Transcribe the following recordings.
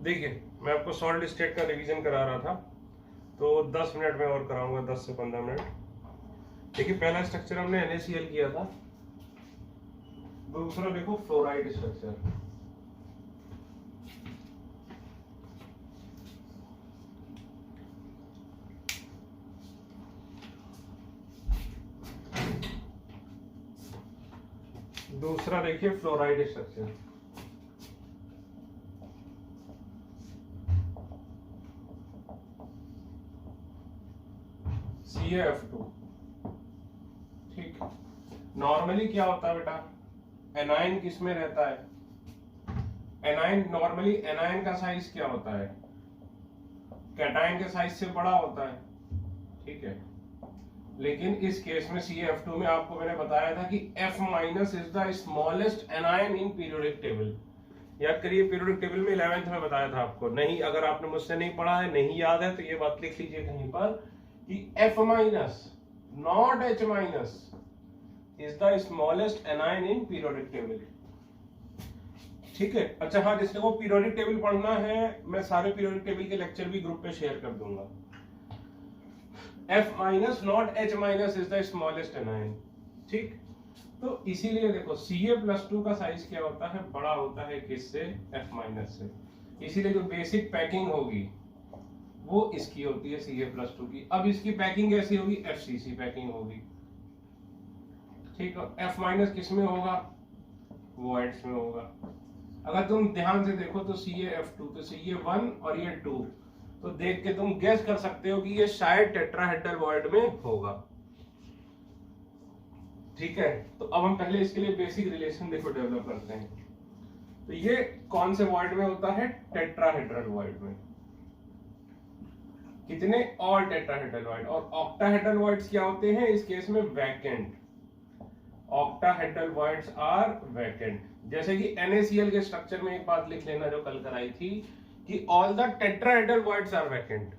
देखिए मैं आपको सॉलिड स्टेट का रिवीजन करा रहा था, तो 10 मिनट में और कराऊंगा, 10 से 15 मिनट। देखिए पहला स्ट्रक्चर हमने NaCl किया था, दूसरा देखो फ्लोराइड स्ट्रक्चर। दूसरा देखिए फ्लोराइड स्ट्रक्चर। CaF2। ठीक, नॉर्मली क्या होता है बेटा, एनाइन किस में रहता है? एनाइन नॉर्मली एनाइन का साइज क्या होता है? कैटाइन के साइज से बड़ा होता है, ठीक है। लेकिन इस केस में CaF2 में आपको मैंने बताया था कि F- is the smallest A9 in periodic table. याद करिए, पीरियोडिक टेबल में 11th में बताया था आपको। नहीं, अगर आपने मुझसे नहीं पढ़ा है, नहीं याद है, तो ये बात लिख लीजिए कहीं पर कि F- not H- is the smallest A9 in periodic table. ठीक है। अच्छा हाँ, जिसने को पीरियोडिक टेबल पढ़ना है, मैं सारे पीरियोडिक टेबल के लेक्चर भी ग्रुप पे शेयर कर दूंगा। F- not H- is the smallest A9. ठीक, तो इसीलिए देखो Ca+2 का साइज क्या होता है? बड़ा होता है किससे? F- से। इसीलिए जो बेसिक पैकिंग होगी वो इसकी होती है Ca+2 की। अब इसकी पैकिंग कैसी होगी? FCC पैकिंग होगी। ठीक है। F- किस में होगा? वॉइड्स में होगा। अगर तुम ध्यान से देखो तो CaF2, तो Ca1 और ये 2, तो देख के तुम गेस कर सकते हो कि ये शायद टेट्राहेड्रल वॉइड में होगा। ठीक है, तो अब हम पहले इसके लिए बेसिक रिलेशन देखो डेवलप करते हैं। तो ये कौन से वॉइड में होता है? टेट्राहेड्रल वॉइड में। कितने? All tetrahedral void. और ऑक्टाहेड्रल वॉइड्स क्या होते हैं इस केस में? Vacant. Octahedral voids are vacant. जैसे कि NaCl के स्ट्रक्चर में एक बात लिख लेना जो कल कराई थी कि all the tetrahedral voids are vacant.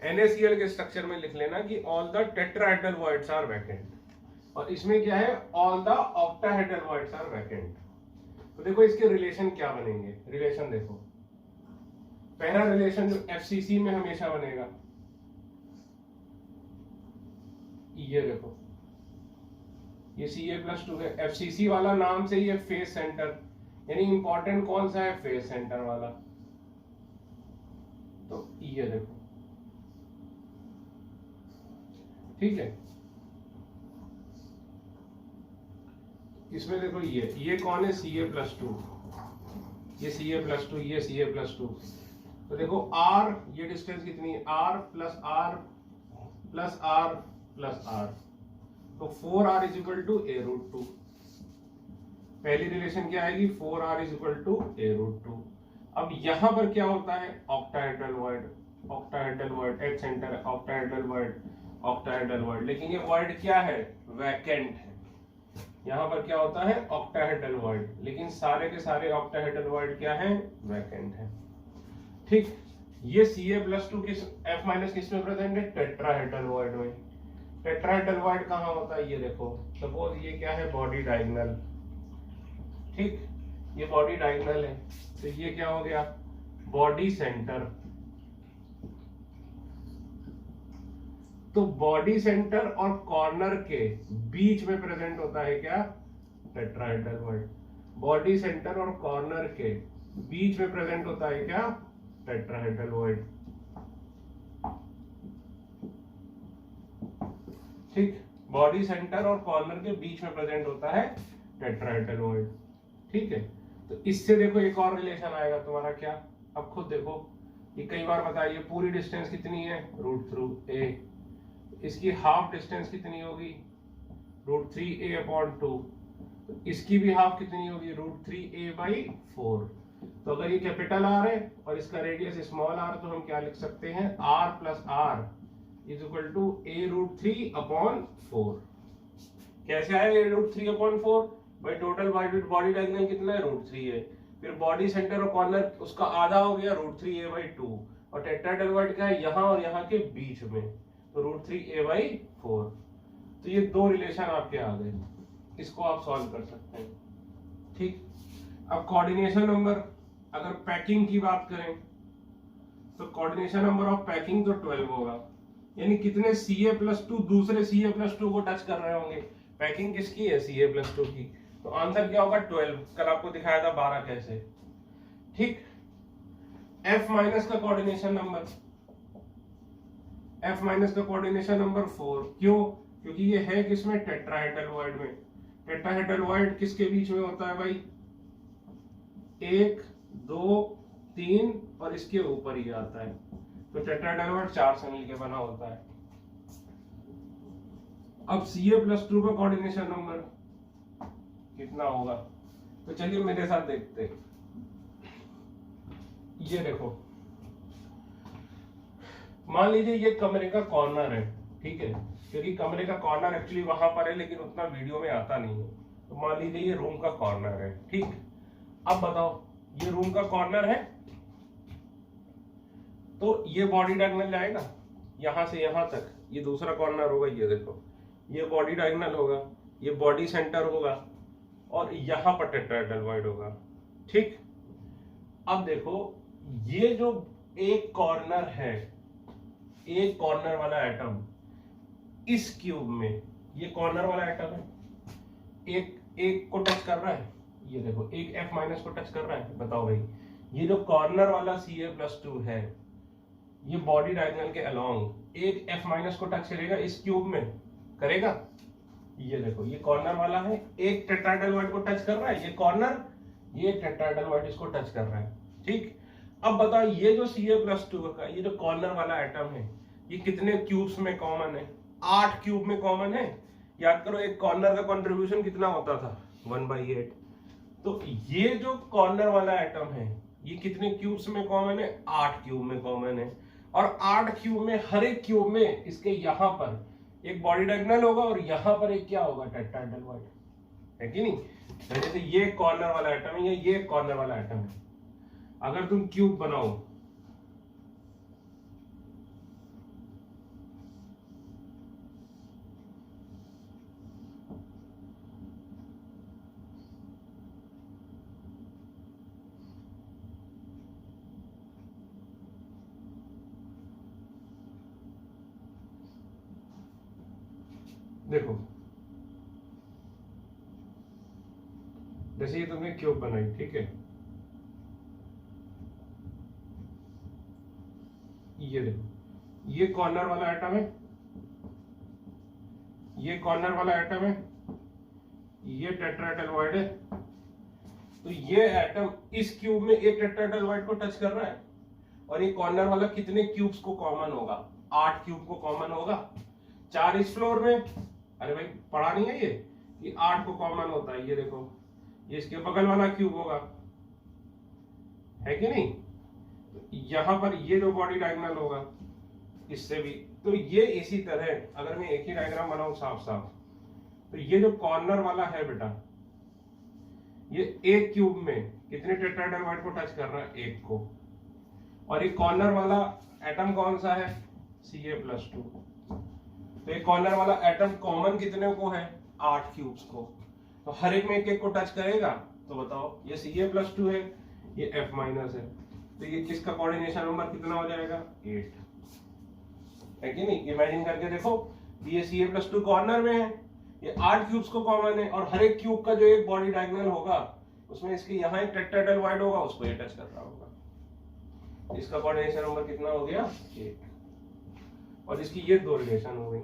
NaCl के स्ट्रक्चर में लिख लेना कि all the tetrahedral voids are vacant. और इसमें क्या है? All the octahedral voids are vacant. तो देखो इसके रिलेशन क्या बनेंगे। रिलेशन देखो, पहला रिलेशन जो FCC में हमेशा बनेगा, ये देखो, ये Ca+2 है। FCC वाला नाम से ये फेस सेंटर, यानी इंपॉर्टेंट कौन सा है? फेस सेंटर वाला। तो ये देखो, ठीक है। इसमें देखो ये कौन है? Ca+2, ये Ca+2, ये Ca+2। तो देखो R, ये डिस्टेंस कितनी है? R plus R plus R plus R, तो 4R is equal to A√2। पहली रिलेशन क्या आएगी? 4R is equal to A√2। अब यहां पर क्या होता है? Octahedral void. Octahedral void, H centre है, ऑक्टाहेड्रल वॉइड, ऑक्टाहेड्रल वॉइड। लेकिन ये वॉइड क्या है? वैकेंट है। यहां पर क्या होता है? Octahedral void. लेकिन सारे के सारे ऑक्टाहेड्रल वॉइड क्या है? वैकेंट है। ठीक, ये Ca+2 किस F- किस में प्रेजेंट है? टेट्राहेड्रल वॉइड में। टेट्राहेड्रल वॉइड कहां होता है? ये देखो, सपोज ये क्या है? Body diagonal. ठीक, ये बॉडी डायगोनल है, तो ये क्या हो गया? Body centre. तो बॉडी सेंटर और कॉर्नर के बीच में प्रेजेंट होता है क्या? Tetrahedral void. बॉडी सेंटर और कॉर्नर के बीच में प्रेजेंट होता है क्या? Tetrahedral void. ठीक, बॉडी सेंटर और कॉर्नर के बीच में प्रेजेंट होता है टेट्राहेड्रल वॉइड। ठीक है, तो इससे देखो एक और रिलेशन आएगा तुम्हारा क्या? अब खुद देखो, ये कई बार बताइए, पूरी डिस्टेंस कितनी है? √3a। इसकी हाफ डिस्टेंस कितनी होगी? √3a/2। तो इसकी भी हाफ कितनी होगी? √3a/4। तो अगर ये कैपिटल R है और इसका रेडियस स्मॉल r, तो हम क्या लिख सकते हैं? R plus R is equal to a√3/4। कैसे आया a√3/4? भाई टोटल बॉडी डायगोनल कितना है? √3 है। फिर बॉडी सेंटर और कॉर्नर उसका आधा हो गया, √3a/2। और टेट्राहेड्रल वॉइड क्या है? यहाँ और यहाँ के बीच में, तो √3a/4। तो ये दो रिलेशन आपके आ गए, इसको आप सॉल्व कर सकते हैं। ठीक, अब कोऑर्डिनेशन नंबर अगर पैकिंग की बात करें तो कोऑर्डिनेशन नंबर ऑफ पैकिंग तो 12 होगा, यानी कितने Ca+2 दूसरे Ca+2 को टच कर रहे होंगे। पैकिंग किसकी है? Ca+2 की। तो आंसर क्या होगा? 12। कल आपको दिखाया था 12 कैसे। ठीक। F माइनस का कोऑर्डिनेशन नंबर, F माइनस का कोऑर्डिनेशन नंबर 4। क्यों? क्योंकि ये है किसमें? टेट्राहेड्रल में। टेट्राहेड्रल किसके बीच में होता है भाई? 1 2 3 और इसके ऊपर ही आता है। तो टेट्राहेड्रल 4 से मिलकर बना होता है। अब Ca+2 का कोऑर्डिनेशन नंबर कितना होगा? तो चलिए मेरे साथ देखते हैं। ये देखो, मान लीजिए ये कमरे का कॉर्नर है, ठीक है, क्योंकि कमरे का कॉर्नर एक्चुअली वहां पर है लेकिन उतना वीडियो में आता नहीं है। तो मान लीजिए ये रूम का कॉर्नर है, ठीक। अब बताओ, ये रूम का कॉर्नर है तो ये बॉडी डायगोनल जाएगा यहां से यहां तक। ये दूसरा कॉर्नर होगा, ये देखो, ये बॉडी डायगोनल होगा, ये बॉडी सेंटर होगा और यहां पर टेट्राहेड्रल होगा, ठीक। अब देखो, ये जो एक कॉर्नर है, एक कॉर्नर वाला एटम इस क्यूब में, ये कॉर्नर वाला एटम है, एक को टच कर रहा है। ये देखो, एक F माइनस को टच कर रहा है। बताओ भाई, ये जो कॉर्नर वाला Ca+2 है, ये बॉडी डायगोनल के अलोंग एक F माइनस को टच करेगा इस क्यूब में, करेगा। ये देखो, ये कॉर्नर वाला है, एक टेट्राहेड्रल को टच कर रहा है, ये कॉर्नर, ये टेट्राहेड्रल इसको टच कर रहा है, ठीक। अब बताओ, ये जो Ca+2 का ये जो कॉर्नर वाला एटम है, ये कितने क्यूब्स में कॉमन है? 8 क्यूब में कॉमन है। याद करो, एक कॉर्नर का कंट्रीब्यूशन कितना होता था? 1/8। तो ये जो कॉर्नर वाला एटम है, ये कितने क्यूब्स में कॉमन है? 8 क्यूब में कॉमन है। और 8 क्यूब में, हर एक क्यूब में इसके यहां पर एक बॉडी डायगोनल होगा और यहां पर एक क्या होगा? टेट्राहेड्रल, है कि नहीं? जैसे ये कॉर्नर वाला एटम है, ये कॉर्नर वाला एटम है। अगर तुम क्यूब बनाओ, देखो, जैसे ये तुमने क्यूब बनाई, ठीक है, ये देखो, ये कॉर्नर वाला एटम है, ये कॉर्नर वाला एटम है, ये टेट्राहेड्रल है। तो ये एटम इस क्यूब में एक टेट्राहेड्रल को टच कर रहा है और ये कॉर्नर वाला कितने क्यूब्स को कॉमन होगा? 8 क्यूब को कॉमन होगा। 4 इस फ्लोर में, अरे भाई पढ़ा नहीं है ये 8 को कॉमन होता है। ये देखो, ये इसके बगल वाला क्यूब होगा, है कि नहीं? तो यहां पर ये जो बॉडी डायगोनल होगा, इससे भी। तो ये इसी तरह अगर मैं एक ही डायग्राम बनाऊं साफ साफ, तो ये जो कॉर्नर वाला है बेटा, ये एक क्यूब में कितने टेट्राहेड्रल को टच कर रहा है? एक को। और ये कॉर्नर वाला एटम कौन सा है? Ca+2। तो ये कॉर्नर वाला एटम कॉमन कितने को है? 8 क्यूब्स को। तो हर एक में एक को टच करेगा। तो बताओ, ये Ca+2 है, ये F माइनस है, तो ये किसका कोऑर्डिनेशन नंबर कितना हो जाएगा? 8, है कि नहीं? इमेजिन करके देखो, ये Ca+2 कॉर्नर में है, ये 8 क्यूब्स को कॉमन है और हर एक क्यूब का जो एक बॉडी डायगोनल होगा, उसमें इसके यहाँ एक टेट्राहेड्रल होगा, उसको ये टच कर रहा होगा। इसका कोऑर्डिनेशन नंबर कितना हो गया? 8। और इसकी ये 2 रिलेशन हो गई।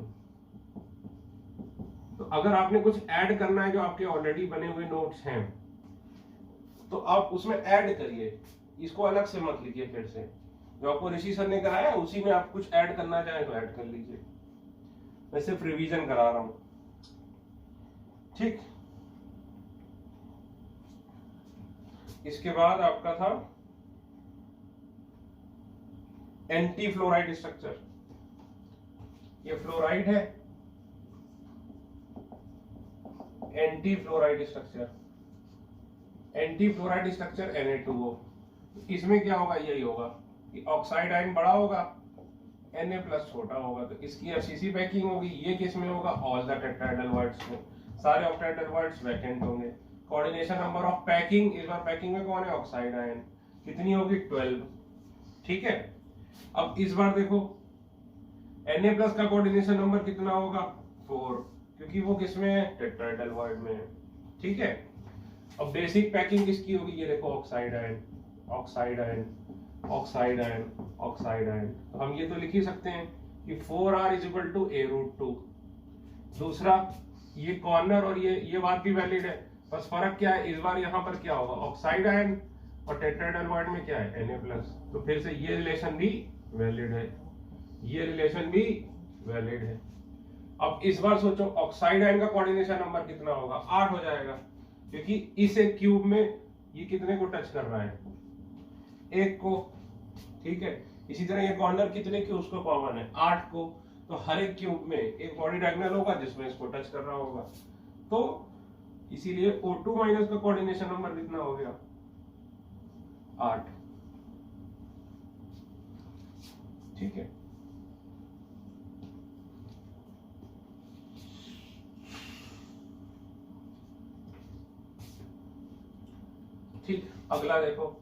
तो अगर आपने कुछ ऐड करना है जो आपके ऑलरेडी बने हुए नोट्स हैं, तो आप उसमें ऐड करिए, इसको अलग से मत लिखिए। फिर से जो आपको ऋषि सर ने कराया उसी में आप कुछ ऐड करना चाहें तो ऐड कर लीजिए। मैं सिर्फ रिवीजन करा रहा हूं, ठीक। इसके बाद आपका था एंटी फ्लोराइड स्ट्रक्चर। ये फ्लोराइड है, anti fluoride structure, anti fluoride structure Na2O। इसमें क्या होगा? यही होगा कि ऑक्साइड आयन बड़ा होगा, Na+ छोटा होगा, तो इसकी FCC पैकिंग होगी। ये किस में होगा? ऑल द टेट्राहेड्रल में। सारे ऑक्टेट्राहेड्रल वैकेंट होंगे। कोऑर्डिनेशन नंबर ऑफ पैकिंग, इस बार पैकिंग में कौन है? Oxide ion. कितनी होगी 12, ठीक है। अब इस बार देखो Na+ का कोऑर्डिनेशन नंबर कितना होगा 4, क्योंकि वो किसमें है टेट्राहेड्रल वॉइड में है, ठीक है। अब बेसिक पैकिंग किसकी होगी, ये देखो oxide ion oxide ion oxide ion oxide ion, तो हम ये तो लिख ही सकते हैं कि 4R = A√2। दूसरा ये कॉर्नर और ये बात भी वैलिड है, बस फर्क क्या है, इस बार यहाँ पर क्या होगा ऑक्साइड आयन और टेट्राहेड्रल वॉइड में क्या है Na+, तो फिर से ये रिलेशन भी वैलिड है, ये रिलेशन भी वैलिड है। अब इस बार सोचो ऑक्साइड आयन का कोऑर्डिनेशन नंबर कितना होगा 8 हो जाएगा, क्योंकि इस एक क्यूब में ये कितने को टच कर रहा है 1 को, ठीक है। इसी तरह ये कॉर्नर कितने क्यूब्स को कॉमन है 8 को, तो हर एक क्यूब में एक बॉडी डायगोनल होगा जिसमें इसको टच कर रहा होगा, तो इसीलिए O2- का कोऑर्डिनेशन नंबर कितना हो गया 8, ठीक है। ठीक, अगला देखो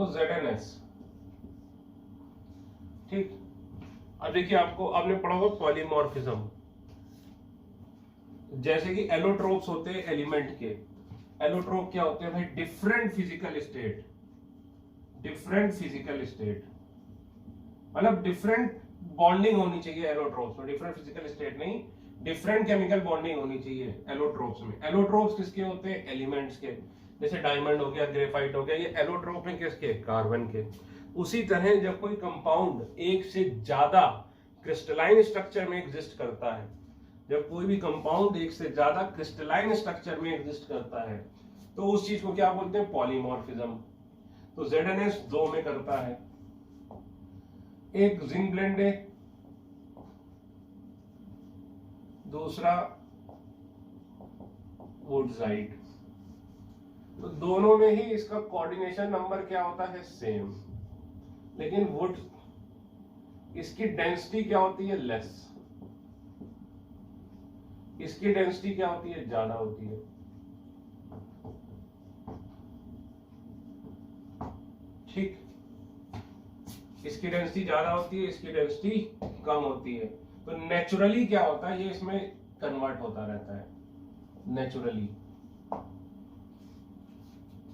ZnS, ठीक। अब देखिए आपको आपने पढ़ा होगा पॉलीमॉर्फिज्म, जैसे कि एलोट्रोप्स होते हैं एलिमेंट के। एलोट्रोप क्या होते हैं भाई, different physical state, different physical state मतलब डिफरेंट बॉन्डिंग होनी चाहिए एलोट्रोप्स में, डिफरेंट फिजिकल स्टेट नहीं, डिफरेंट केमिकल बॉन्डिंग होनी चाहिए एलोट्रोप्स में। एलोट्रोप्स किसके होते हैं एलिमेंट्स के, जैसे डायमंड हो गया ग्रेफाइट हो गया, ये एलोट्रोप है किसके कार्बन के। उसी तरह जब कोई कंपाउंड एक से ज्यादा क्रिस्टलाइन स्ट्रक्चर में एग्जिस्ट करता है, जब कोई भी कंपाउंड एक से ज्यादा क्रिस्टलाइन स्ट्रक्चर में एग्जिस्ट करता है, तो उस चीज को क्या बोलते हैं पॉलीमॉर्फिज्म। तो ZnS 2 में करता है, एक जिंक ब्लेंड है, दूसरा वुडजाइड, तो दोनों में ही इसका कोऑर्डिनेशन नंबर क्या होता है सेम, लेकिन वुड इसकी डेंसिटी क्या होती है लेस, इसकी डेंसिटी क्या होती है ज्यादा होती है, ठीक। इसकी डेंसिटी ज्यादा होती है, इसकी डेंसिटी कम होती है, तो नेचुरली क्या होता है ये इसमें कन्वर्ट होता रहता है नेचुरली,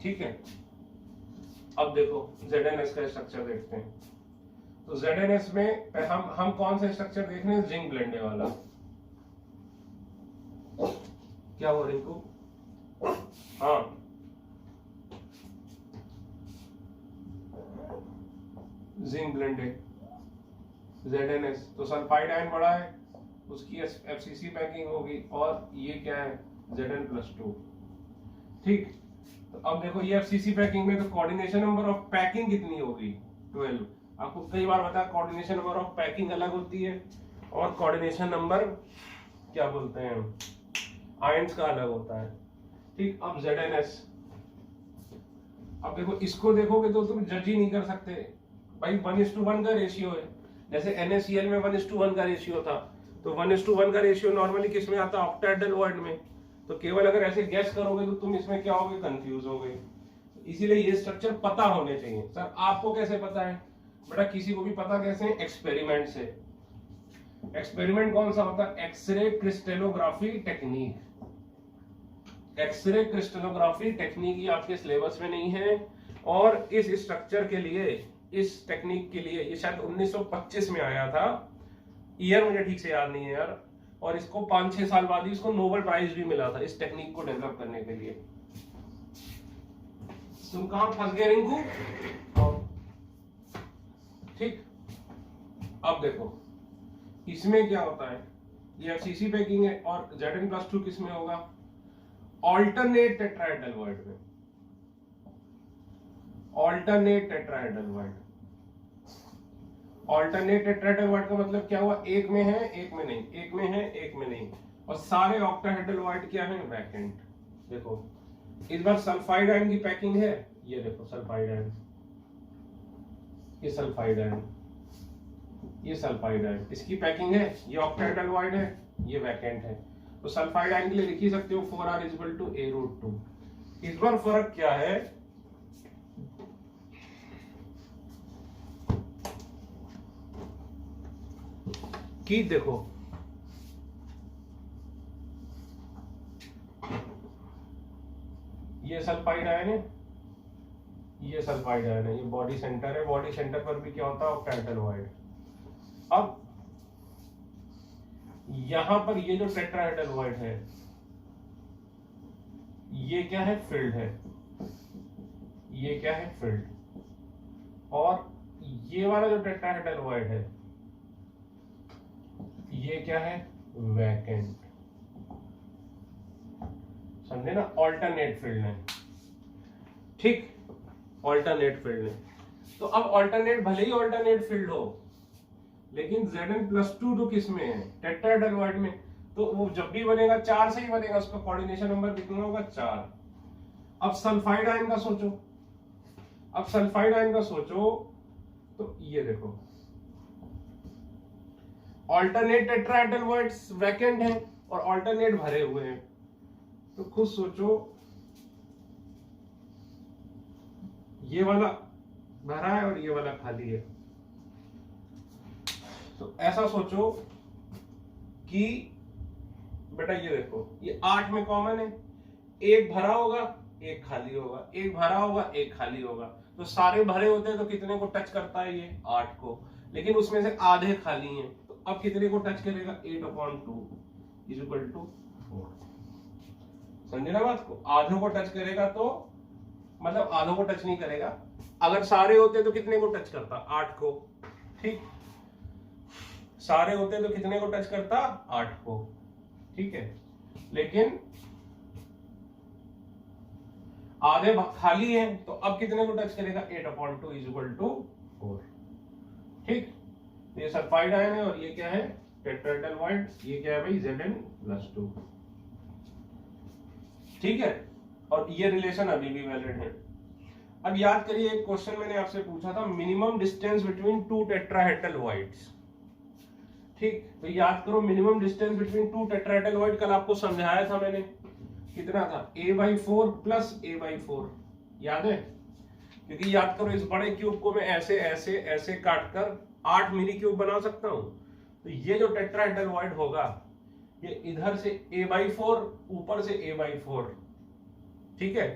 ठीक है। अब देखो ZnS का स्ट्रक्चर देखते हैं, तो ZnS में हम कौन सा स्ट्रक्चर देख रहे हैं जिंक ब्लेंडे वाला, क्या हुआ रिंकू, हाँ जिंक ब्लेंडे ZnS, तो सल्फाइड आयन बड़ा है उसकी FCC पैकिंग होगी, और ये क्या है Zn+2, ठीक। तो अब देखो ये FCC पैकिंग में तो कोऑर्डिनेशन नंबर ऑफ पैकिंग कितनी होगी 12। आपको कई बार बताया कोऑर्डिनेशन नंबर ऑफ पैकिंग अलग होती है और कोऑर्डिनेशन नंबर क्या बोलते हैं आयंस का अलग होता है, ठीक। अब ZnS, अब देखो इसको देखोगे तो तुम जज ही नहीं कर सकते भाई, 1:1 का रेशियो है, जैसे NaCl में 1:1 का रेशियो था, तो 1:1 का रेशियो नॉर्मली किस में आता है ऑक्टाहेड्रल वॉइड में, तो केवल अगर ऐसे गैस करोगे तो तुम इसमें क्या होगे कंफ्यूज होगे, इसीलिए ये स्ट्रक्चर पता होने चाहिए। सर आपको कैसे पता है बेटा, किसी को भी पता कैसे, एक्सपेरिमेंट से। एक्सपेरिमेंट कौन सा होता है, X ray crystallography technique, X ray crystallography technique ये आपके सिलेबस में नहीं है, और इस स्ट्रक्चर के लिए, इस टेक्निक के लिए ये शायद 1925 में आया था, ईयर मुझे ठीक से याद नहीं है यार, और इसको 5-6 साल बाद ही इसको नोबेल प्राइज भी मिला था इस टेक्निक को डेवलप करने के लिए। तुम कहां फंस गए रिंकू, ठीक। अब देखो इसमें क्या होता है, ये FCC पैकिंग है, और Zn+2 किसमें होगा ऑल्टरनेट टेट्राहेड्रल वॉइड में, alternate tetrahedral void. Alternate tetrahedral void का मतलब क्या हुआ, एक में है एक में नहीं, एक में है एक में नहीं, और सारे ऑक्टाहेड्रल वॉइड क्या है वैकेंट। देखो इस बार सल्फाइड आयन की पैकिंग है, ये देखो सल्फाइड आयन, ये सल्फाइड आयन, ये सल्फाइड आयन, इसकी पैकिंग है, ये ऑक्टाहेड्रल वॉइड है, ये वैकेंट है। तो सल्फाइड आयन के लिए लिख ही सकते हो 4r इक्वल टू a√2। इस बार फर्क क्या है, कि देखो ये सल्फाइड आयन है, ये सल्फाइड आयन है, ये बॉडी सेंटर है, बॉडी सेंटर पर भी क्या होता है ऑक्टेट एल्डिहाइड। अब यहां पर ये जो टेट्राहेड्रल है ये क्या है, फील्ड है, ये क्या है फील्ड, और ये वाला जो टेट्राहेड्रल है ये क्या है वैकेंट, समझे ना, ऑल्टरनेट फील्ड है, ठीक, ऑल्टरनेट फील्ड है। तो अब ऑल्टरनेट भले ही ऑल्टरनेट फील्ड हो, लेकिन Zn+2 जो किस में है टेट्राहेड्रल में, तो वो जब भी बनेगा 4 से ही बनेगा, उसका कोऑर्डिनेशन नंबर कितना होगा 4। अब सल्फाइड आयन का सोचो, अब सल्फाइड आयन का सोचो तो ये देखो ऑल्टरनेट टेट्राहेड्रल वैकेंट है और ऑल्टरनेट भरे हुए हैं, तो खुद सोचो ये वाला भरा है और ये वाला खाली है। तो ऐसा सोचो कि बेटा ये देखो ये 8 में कॉमन है, एक भरा होगा एक खाली होगा, एक भरा होगा एक खाली होगा, तो सारे भरे होते हैं तो कितने को टच करता है ये 8 को, लेकिन उसमें से आधे खाली हैं, तो अब कितने को टच करेगा 8/2 इक्वल टू 4। समझे ना बात को, आधों को टच करेगा तो मतलब आधों को टच नहीं करेगा, अगर सारे होते तो कितने को टच करता 8 को, ठीक, सारे होते तो कितने को टच करता 8 को, ठीक है, लेकिन आधे खाली है तो अब कितने को टच करेगा 8/2 इक्वल टू 4, ठीक। ये सल्फाइड आयन है और ये क्या है टेट्राहेड्रल, ये क्या है भाई Zn+2, ठीक है, और ये रिलेशन अभी भी वैलिड है। अब याद करिए एक क्वेश्चन मैंने आपसे पूछा था, minimum distance between 2 tetrahedral wides, ठीक, तो याद करो minimum distance between 2 tetrahedral void कल आपको समझाया था मैंने, कितना था a/4 प्लस a/4, याद है, क्योंकि याद करो इस बड़े क्यूब को मैं ऐसे ऐसे ऐसे काट कर 8 मिनी क्यूब बना सकता हूं, तो ये जो टेट्राहेड्रल वाइड होगा ये इधर से a/4 ऊपर से a/4, ठीक है,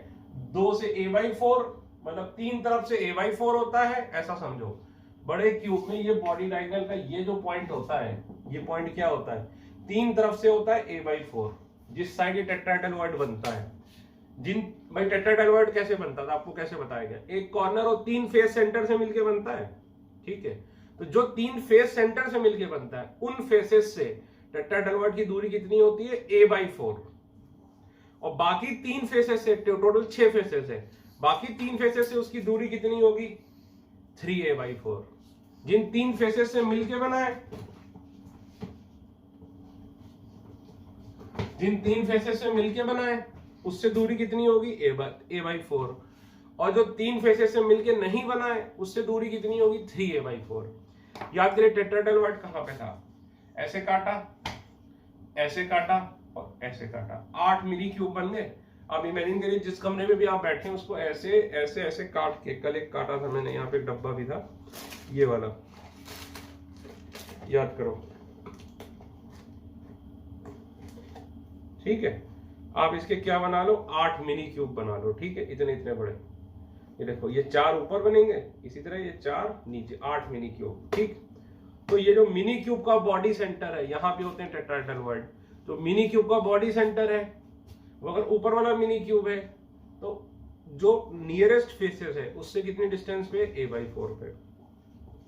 2 से a/4 मतलब 3 तरफ से a/4 होता है, ऐसा समझो। बड़े क्यूब में ये बॉडी डायगोनल का ये जो पॉइंट होता है, ये पॉइंट क्या होता है 3 तरफ से होता है a/4, जिस साइड ये टेट्राहेड्रल बनता है। जिन भाई टेट्राहेड्रल कैसे बनता था आपको कैसे बताया गया, एक कॉर्नर और 3 फेस सेंटर से मिलके बनता है, ठीक है, तो जो 3 फेस सेंटर से मिलके बनता है उन फेसेस से टेट्राहेड्रल की दूरी कितनी होती है a/4, और बाकी 3 फेसेस से टोटल 6 फेसेस है, बाकी 3 फेसेस से उसकी दूरी कितनी होगी 3a/4। जिन 3 फेसेस से मिलके बना है, जिन 3 फेसेस से मिलके बना है उससे दूरी कितनी होगी a/4, और जो 3 फेसेस से मिलके नहीं बना है उससे दूरी कितनी होगी 3a/4। याद करिए टेट्राहेड्रल कहां पे था, ऐसे काटा ऐसे काटा और ऐसे काटा, 8 मिली क्यूब बन गए। अब इमेजिन करिए जिस कमरे में भी आप बैठे हैं उसको ऐसे ऐसे ऐसे काट के, कल एक काटा था मैंने, यहाँ पे एक डब्बा भी था ये वाला, याद करो, ठीक है, आप इसके क्या बना लो 8 मिनी क्यूब बना लो, ठीक है, इतने इतने बड़े, ये देखो ये 4 ऊपर बनेंगे, इसी तरह ये 4 नीचे, 8 मिनी क्यूब, ठीक। तो ये जो मिनी क्यूब का बॉडी सेंटर है, यहाँ पे होते हैं टेट्राहेड्रल, तो मिनी क्यूब का बॉडी सेंटर है, वो अगर ऊपर वाला मिनी क्यूब है तो जो नियरेस्ट फेसेस है उससे कितने डिस्टेंस पे a/4 पे,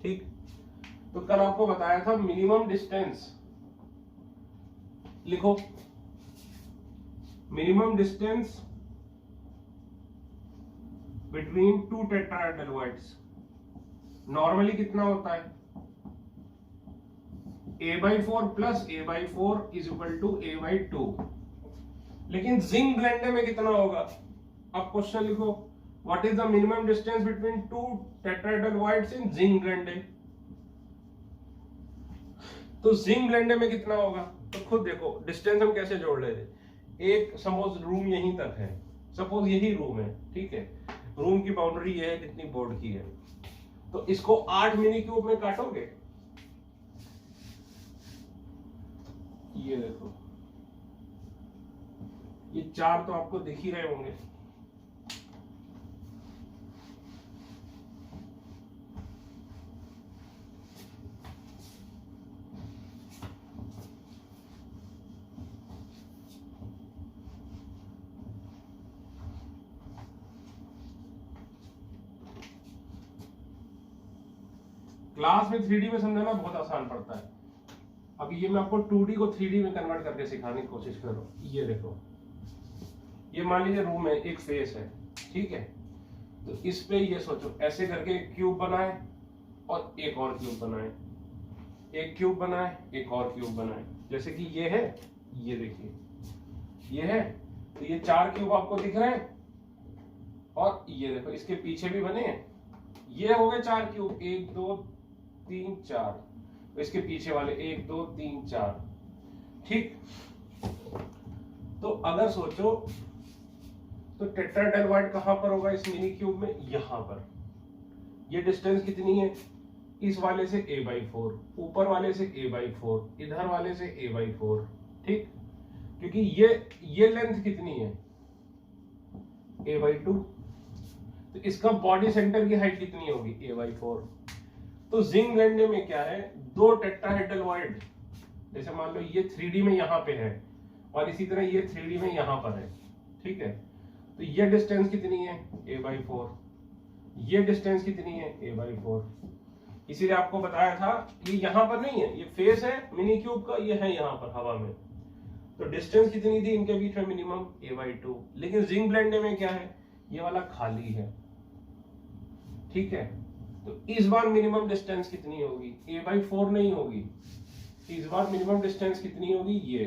ठीक। तो कल आपको बताया था मिनिमम डिस्टेंस, लिखो minimum distance between 2 tetrahedral normally कितना होता है a/4 plus a/4 is equal to a/2, लेकिन जिंक ब्लेंडे में कितना होगा। अब क्वेश्चन लिखो, what is the minimum distance between 2 tetrahedral wides in zinc blende, तो जिंक ब्लेंडे में कितना होगा तो खुद देखो डिस्टेंस हम कैसे जोड़ ले थे। एक सपोज रूम यहीं तक है, सपोज यही रूम है, ठीक है, रूम की बाउंड्री ये है जितनी बोर्ड की है, तो इसको 8 मिनी क्यूब में काटोगे, ये देखो ये 4 तो आपको दिख ही रहे होंगे। क्लास में 3D में समझाना बहुत आसान पड़ता है। अब ये मैं आपको 2D को 3D में कन्वर्ट करके सिखाने की कोशिश कर रहा हूं। ये देखो, ये मान लीजिए रूम है, एक फेस है, ठीक है, तो इस पे ये सोचो ऐसे करके एक क्यूब बनाए और एक और क्यूब बनाए, एक क्यूब बनाए एक और क्यूब बनाए, जैसे कि ये है, ये देखिए ये है, तो ये 4 क्यूब आपको दिख रहे हैं, और ये देखो इसके पीछे भी बने हैं, ये हो गए 4 क्यूब, 1 2 3 4, तो इसके पीछे वाले 1 2 3 4, ठीक। तो अगर सोचो तो टेट्राहेड्रल कहां पर होगा इस मिनी क्यूब में, यहां पर। ये डिस्टेंस कितनी है, इस वाले से a/4, ऊपर वाले से a/4, इधर वाले से a/4, ठीक, क्योंकि ये लेंथ कितनी है a/2, तो इसका बॉडी सेंटर की हाइट कितनी होगी a/4। तो जिंक ब्लेंडे में क्या है, 2 टेट्राहेड्रल वॉइड, जैसे मान लो ये 3D में यहां पे है और इसी तरह ये 3D में यहां पर है, ठीक है, तो ये डिस्टेंस कितनी है a/4, ये डिस्टेंस कितनी है a/4। इसीलिए आपको बताया था ये यहां पर नहीं है, ये फेस है मिनी क्यूब का, ये है यहां पर हवा में, तो डिस्टेंस कितनी थी इनके बीच में मिनिमम a/2। लेकिन जिंक ब्लेंडे में क्या है, ये वाला खाली है, ठीक है, तो इस बार मिनिमम डिस्टेंस कितनी होगी a/4 नहीं होगी, इस बार मिनिमम डिस्टेंस कितनी होगी, ये,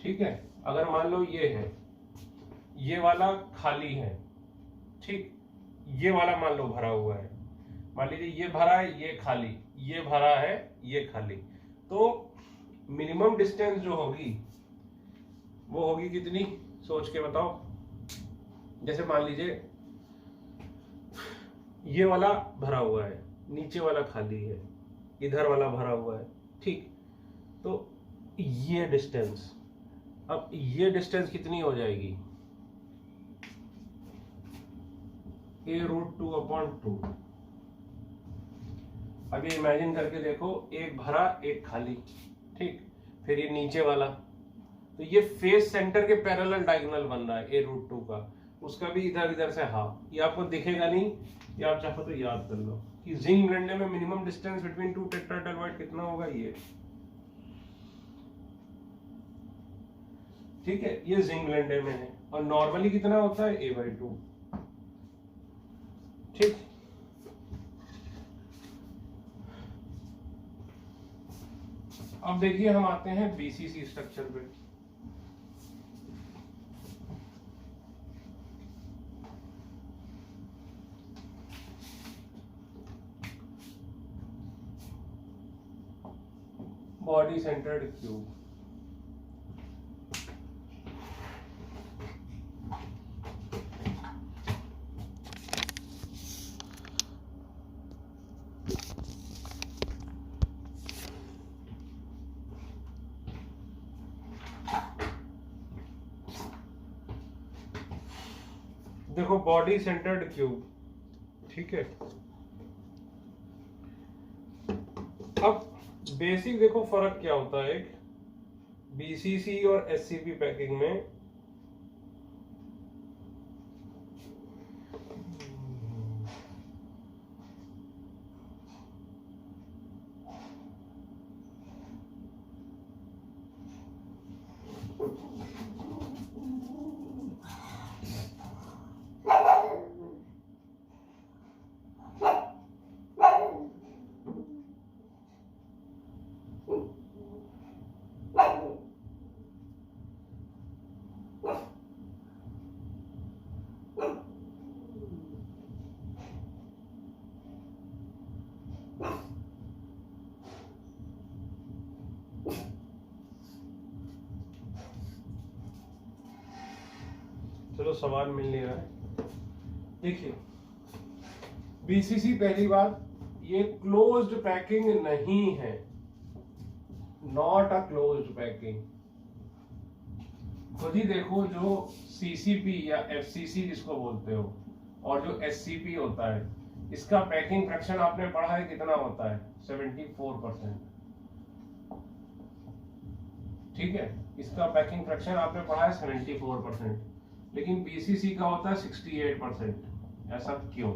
ठीक है। अगर मान लो ये है, ये वाला खाली है, ठीक, ये वाला मान लो भरा हुआ है, मान लीजिए ये भरा है ये खाली, ये भरा है ये खाली, तो मिनिमम डिस्टेंस जो होगी वो होगी कितनी, सोच के बताओ। जैसे मान लीजिए ये वाला भरा हुआ है, नीचे वाला खाली है, इधर वाला भरा हुआ है, ठीक, तो ये डिस्टेंस, अब ये डिस्टेंस कितनी हो जाएगी a√2/2। अब ये इमेजिन करके देखो, एक भरा एक खाली, ठीक, फिर ये नीचे वाला, तो ये फेस सेंटर के पैरेलल डायगोनल बन रहा है a√2 का, उसका भी इधर इधर से हाफ, ये आपको दिखेगा नहीं, ये आप चाहो तो याद कर लो कि जिंक ब्लेंडे में मिनिमम डिस्टेंस बिटवीन 2 टेट्राहेड्रल कितना होगा, ये, ठीक है, ये जिंक ब्लेंडे में है, और नॉर्मली कितना होता है a/2, ठीक। अब देखिए हम आते हैं बीसीसी स्ट्रक्चर पे। बॉडी सेंटर्ड क्यूब, देखो बॉडी सेंटर्ड क्यूब, ठीक है। अब बेसिक देखो फर्क क्या होता है एक बीसीसी और एससीपी पैकिंग में। चलो सवाल मिल नहीं रहा है। देखिए बीसीसी, पहली बात ये क्लोज्ड पैकिंग नहीं है, नॉट अ क्लोज्ड पैकिंग। खुद ही देखो, जो सीसीपी या एफसीसी जिसको बोलते हो और जो एससीपी होता है, इसका पैकिंग फ्रैक्शन आपने पढ़ा है कितना होता है? 74%। ठीक है, इसका पैकिंग फ्रैक्शन आपने पढ़ा है 74%, लेकिन बीसीसी का होता है 68%। ऐसा क्यों?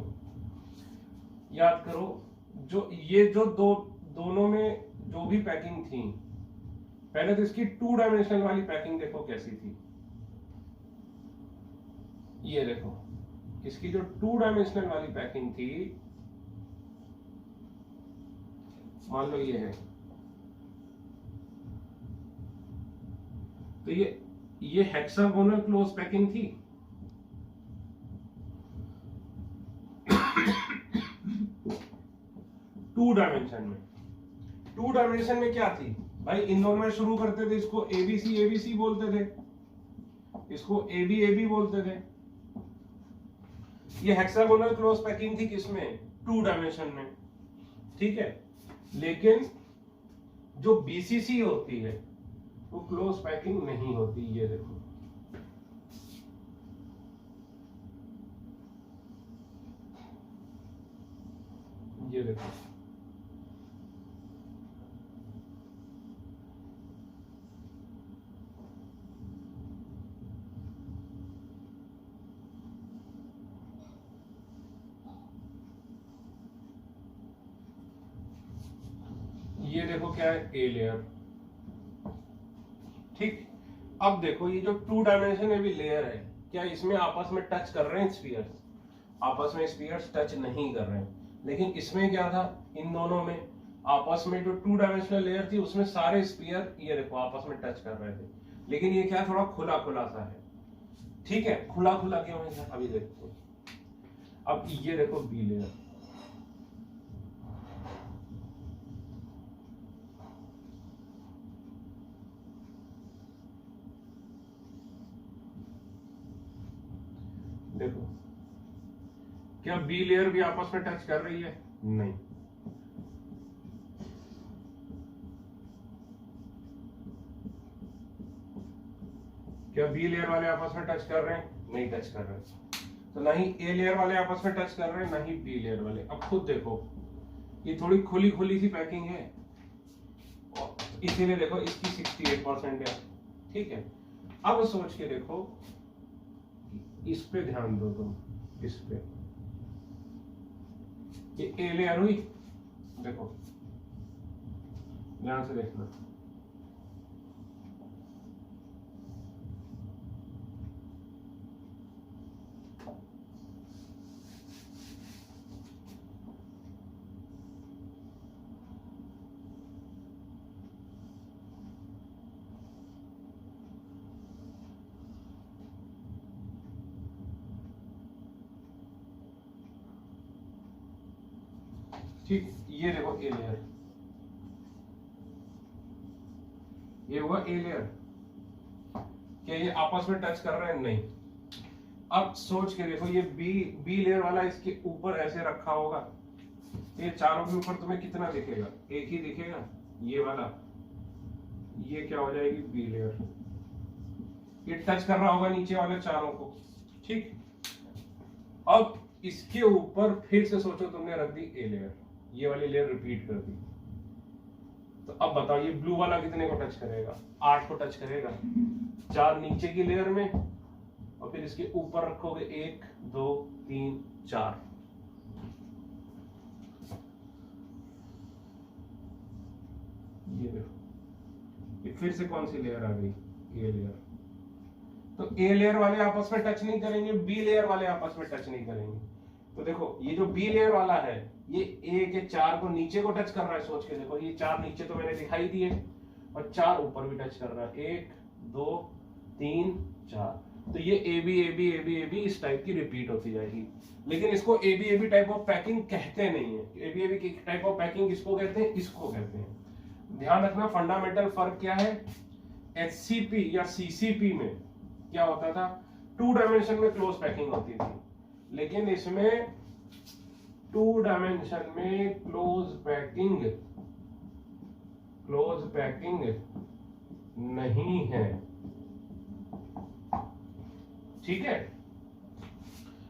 याद करो, जो ये जो दोनों में जो भी पैकिंग थी, पहले तो इसकी 2 डायमेंशनल वाली पैकिंग देखो कैसी थी। ये देखो, इसकी जो 2 डायमेंशनल वाली पैकिंग थी, मान लो ये है, तो ये हेक्सागोनल क्लोज पैकिंग थी। टू डायमेंशन में क्या थी भाई? इन दोनों में शुरू करते थे, इसको एबीसी एबीसी बोलते थे, इसको एबी एबी बोलते थे। ये हेक्सागोनल क्लोज पैकिंग थी किसमें? 2 डायमेंशन में। ठीक है, लेकिन जो बीसीसी होती है वो क्लोज पैकिंग नहीं होती। ये देखो, ये देखो, ये देखो क्या है? A layer. ठीक, अब देखो ये जो 2 डायमेंशन में भी लेयर है, क्या इसमें आपस में टच कर रहे हैं स्फीयर्स? आपस में स्फीयर्स टच नहीं कर रहे हैं। लेकिन इसमें क्या था? इन दोनों में आपस में जो 2 डायमेंशनल लेयर थी, उसमें सारे स्फीयर ये देखो आपस में टच कर रहे थे। लेकिन ये क्या, थोड़ा खुला खुला सा है। ठीक है, खुला खुला क्यों है? अभी देखो, अब ये देखो बी लेयर, देखो क्या बी लेयर भी आपस में टच कर रही है? नहीं। क्या बी लेयर वाले आपस में टच कर रहे हैं? नहीं टच कर रहे। तो ना ही ए लेयर वाले आपस में टच कर रहे हैं, ना ही बी लेयर वाले। अब खुद देखो, ये थोड़ी खुली खुली सी पैकिंग है, और इसीलिए देखो इसकी 68% है। ठीक है, अब सोच के देखो, इस पे ध्यान दो तुम, इस पे ये ए लेयर हुई, देखो ध्यान से देखना, ठीक, ये देखो ए लेयर, ये हुआ ए लेयर। क्या ये आपस में टच कर रहे हैं? नहीं। अब सोच के देखो, ये बी लेयर वाला इसके ऊपर ऐसे रखा होगा, ये चारों के ऊपर तुम्हें कितना दिखेगा? एक ही दिखेगा, ये वाला। ये क्या हो जाएगी? Be layer. ये टच कर रहा होगा नीचे वाले चारों को। ठीक, अब इसके ऊपर फिर से सोचो, तुमने रख दी ए लेयर, ये वाली लेयर रिपीट कर दी, तो अब बताओ ये ब्लू वाला कितने को टच करेगा? 8 को टच करेगा। 4 नीचे की लेयर में, और फिर इसके ऊपर रखोगे 1 2 3 4। ये देखो, ये फिर से कौन सी लेयर आ गई? A layer. तो ए लेयर वाले आपस में टच नहीं करेंगे, बी लेयर वाले आपस में टच नहीं करेंगे। तो देखो ये जो बी लेयर वाला है, ये ए के 4 को नीचे को टच कर रहा है। सोच के देखो, ये 4 नीचे तो मैंने दिखाई दिए, और 4 ऊपर भी टच कर रहा है। 1 2 3 4। तो ये A B A B A B A B इस टाइप की रिपीट होती जाएगी। लेकिन इसको A B type of packing कहते नहीं है। ए बी की टाइप ऑफ पैकिंग किसको कहते हैं? इसको कहते हैं। ध्यान रखना, फंडामेंटल फर्क क्या है? एचसीपी या सीसीपी में क्या होता था? 2 डायमेंशन में क्लोज पैकिंग होती थी, लेकिन इसमें 2 डायमेंशन में क्लोज पैकिंग नहीं है। ठीक है।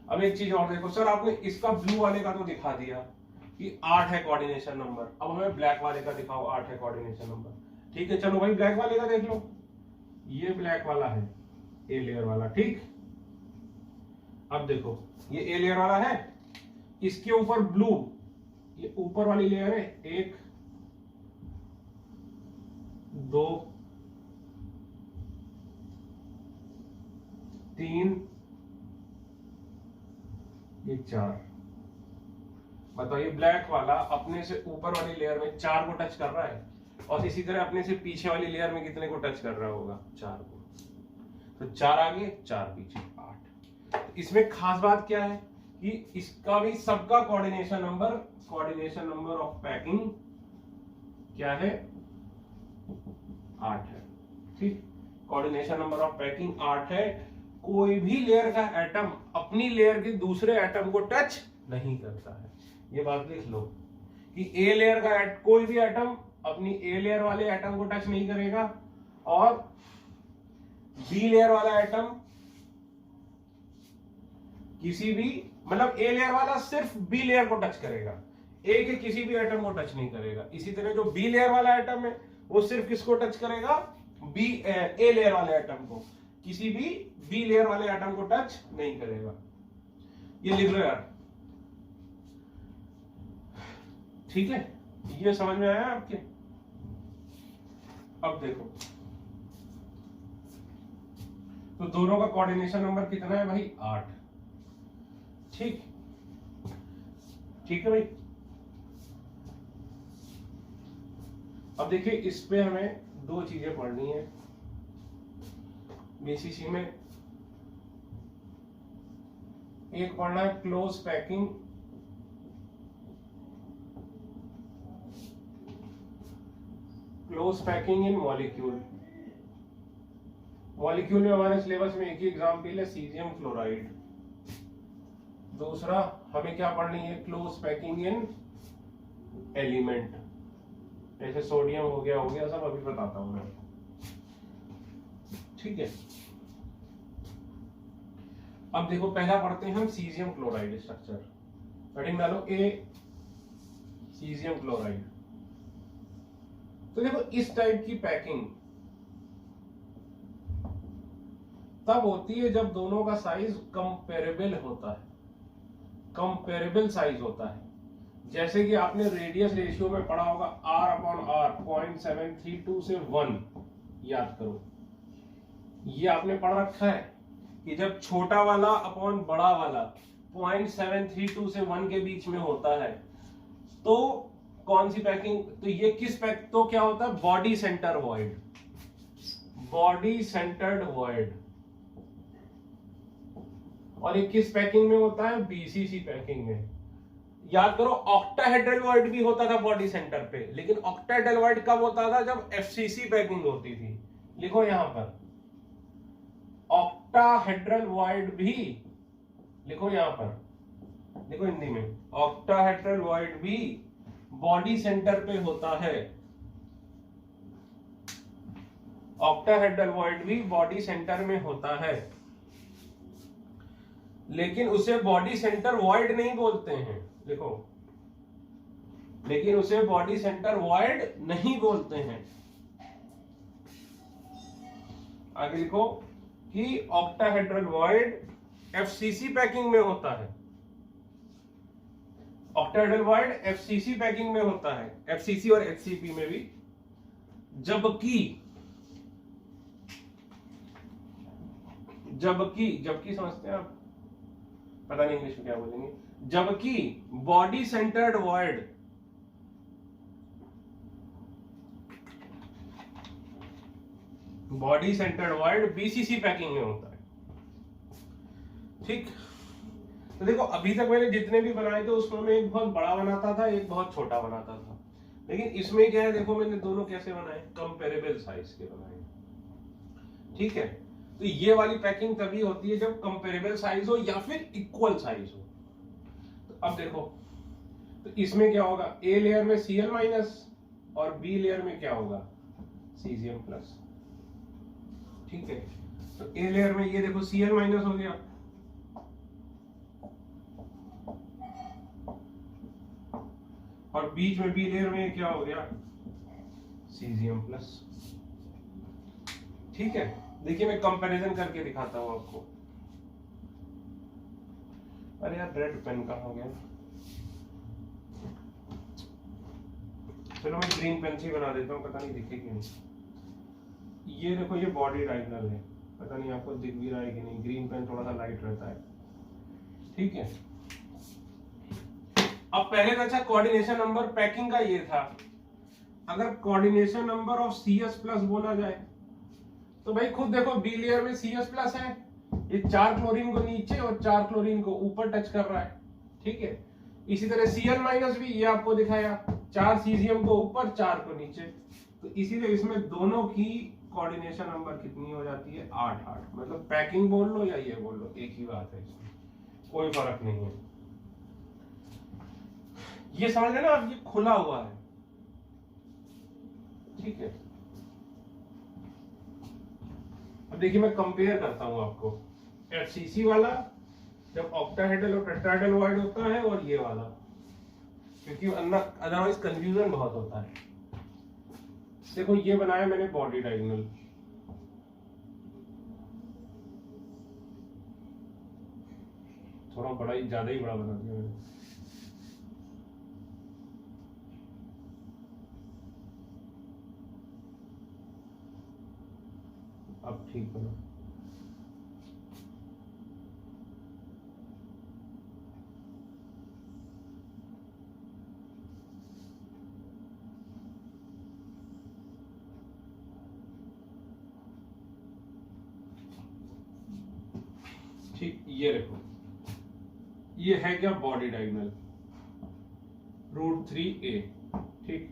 अब एक चीज और देखो सर, आपने इसका ब्लू वाले का तो दिखा दिया कि 8 है कोऑर्डिनेशन नंबर, अब हमें ब्लैक वाले का दिखाओ 8 है कोऑर्डिनेशन नंबर। ठीक है, चलो भाई ब्लैक वाले का देख लो, ये ब्लैक वाला है, ए लेयर वाला। ठीक, अब देखो ये ए लेयर वाला है, इसके ऊपर ब्लू, ये ऊपर वाली लेयर है, 1 2 3 ये 4। बताइए ब्लैक वाला अपने से ऊपर वाली लेयर में 4 को टच कर रहा है, और इसी तरह अपने से पीछे वाली लेयर में कितने को टच कर रहा होगा? 4 को। तो 4 आगे 4 पीछे 8। तो इसमें खास बात क्या है कि इसका भी सबका कोऑर्डिनेशन नंबर ऑफ पैकिंग क्या है? 8 है। ठीक, कोऑर्डिनेशन नंबर ऑफ पैकिंग 8 है। कोई भी लेयर का एटम अपनी लेयर के दूसरे एटम को टच नहीं करता है। ये बात लिख लो कि ए लेयर का कोई भी एटम अपनी ए लेयर वाले एटम को टच नहीं करेगा, और बी लेयर वाला एटम किसी भी, मतलब ए लेयर वाला सिर्फ बी लेयर को टच करेगा, ए के किसी भी एटम को टच नहीं करेगा। इसी तरह जो बी लेयर वाला एटम है वो सिर्फ किसको टच करेगा? ए लेयर वाले एटम को, किसी भी बी लेयर वाले एटम को टच नहीं करेगा। ये लिख लो यार। ठीक है, ये समझ में आया आपके? अब देखो, तो दोनों का कोऑर्डिनेशन नंबर कितना है भाई? 8। ठीक, ठीक है भाई। अब देखिए इस पे हमें 2 चीजें पढ़नी है बीसीसी में। एक पढ़ना है close packing in molecule. Molecule में हमारे सिलेबस में एक ही एग्जाम्पल है, सीजियम क्लोराइड। दूसरा हमें क्या पढ़नी है? क्लोज पैकिंग इन एलिमेंट, जैसे सोडियम हो गया सब अभी बताता हूं मैं। ठीक है, अब देखो पहला पढ़ते हैं हम सीजियम क्लोराइड स्ट्रक्चर। हेडिंग डालो ए सीजियम क्लोराइड। तो देखो इस टाइप की पैकिंग तब होती है जब दोनों का साइज कंपेरेबल होता है, कंपेरेबल साइज होता है। जैसे कि आपने रेडियस रेशियो में पढ़ा होगा R/R 0.732 से 1, याद करो ये आपने पढ़ रखा है कि जब छोटा वाला अपॉन बड़ा वाला 0.732 से 1 के बीच में होता है तो कौन सी पैकिंग? तो ये किस पैक, तो क्या होता है? Body centre void, body centred void. और ये किस पैकिंग में होता है? बीसीसी पैकिंग में। याद करो ऑक्टाहेड्रल वॉइड भी होता था बॉडी सेंटर पे, लेकिन ऑक्टाहेड्रल वॉइड कब होता था? जब एफसीसी पैकिंग होती थी। लिखो यहां पर ऑक्टाहेड्रल वॉइड भी, लिखो यहां पर, लिखो हिंदी में, ऑक्टाहेड्रल वॉइड भी बॉडी सेंटर पे होता है। ऑक्टाहेड्रल वॉइड भी बॉडी सेंटर में होता है, लेकिन उसे बॉडी सेंटर वॉइड नहीं बोलते हैं। देखो, लेकिन उसे बॉडी सेंटर वॉइड नहीं बोलते हैं। आगे लिखो कि ऑक्टाहेड्रल वॉइड एफसीसी पैकिंग में होता है। ऑक्टाहेड्रल वॉइड एफसीसी पैकिंग में होता है, एफसीसी और एचसीपी में भी। जबकि समझते हैं आप? पता नहीं इंग्लिश में क्या बोलेंगे। जबकि body centred void BCC packing में होता है। ठीक, तो देखो अभी तक मैंने जितने भी बनाए थे उसमें मैं एक बहुत बड़ा बनाता था, एक बहुत छोटा बनाता था, लेकिन इसमें क्या है? देखो मैंने दोनों कैसे बनाए? कंपेरेबल साइज के बनाए। ठीक है, तो ये वाली पैकिंग तभी होती है जब कंपेरेबल साइज हो या फिर इक्वल साइज हो। तो अब देखो, तो इसमें क्या होगा, ए लेयर में Cl माइनस और बी लेयर में क्या होगा, Cgm प्लस। ठीक है, तो ए लेयर में ये देखो Cl माइनस हो गया, और बीच में बी लेयर में क्या हो गया, Cgm प्लस। ठीक है, देखिए मैं कंपैरिजन करके दिखाता हूं आपको। अरे यार रेड पेन कहाँ हो गया, चलो मैं ग्रीन पेन से ही बना देता हूँ, पता नहीं दिखेगी नहीं। ये देखो ये बॉडी डायगोनल है, पता नहीं आपको दिख भी रहा है कि नहीं, ग्रीन पेन थोड़ा सा लाइट रहता है। ठीक है, अब पहले का अच्छा कोऑर्डिनेशन नंबर पैकिंग का ये था, अगर coordination number of CS plus बोला जाए तो भाई खुद देखो बी लेयर में CS प्लस है, ये 4 क्लोरीन को नीचे और 4 क्लोरीन को ऊपर टच कर रहा है। ठीक है, इसी तरह Cl माइनस भी ये आपको दिखाया, 4 Cgm को ऊपर 4 को नीचे, तो इसीलिए इसमें दोनों की कोऑर्डिनेशन नंबर कितनी हो जाती है, 8-8। मतलब पैकिंग बोल लो या ये बोल लो, एक ही बात है, इसमें कोई फर्क नहीं है। ये समझ लेना आप, ये खुला हुआ है। ठीक है, अब देखिए मैं कंपेयर करता हूं आपको, FCC वाला जब ऑक्टाहेड्रल और टेट्राहेड्रल वर्ड होता है और ये वाला, क्योंकि अदरवाइज कंफ्यूजन बहुत होता है। देखो ये बनाया मैंने बॉडी डायगोनल, थोड़ा बड़ा ही ज्यादा ही बड़ा बना दिया मैंने। अब ठीक बना, ठीक। ये देखो ये है क्या, बॉडी डायगोनल √3a। ठीक,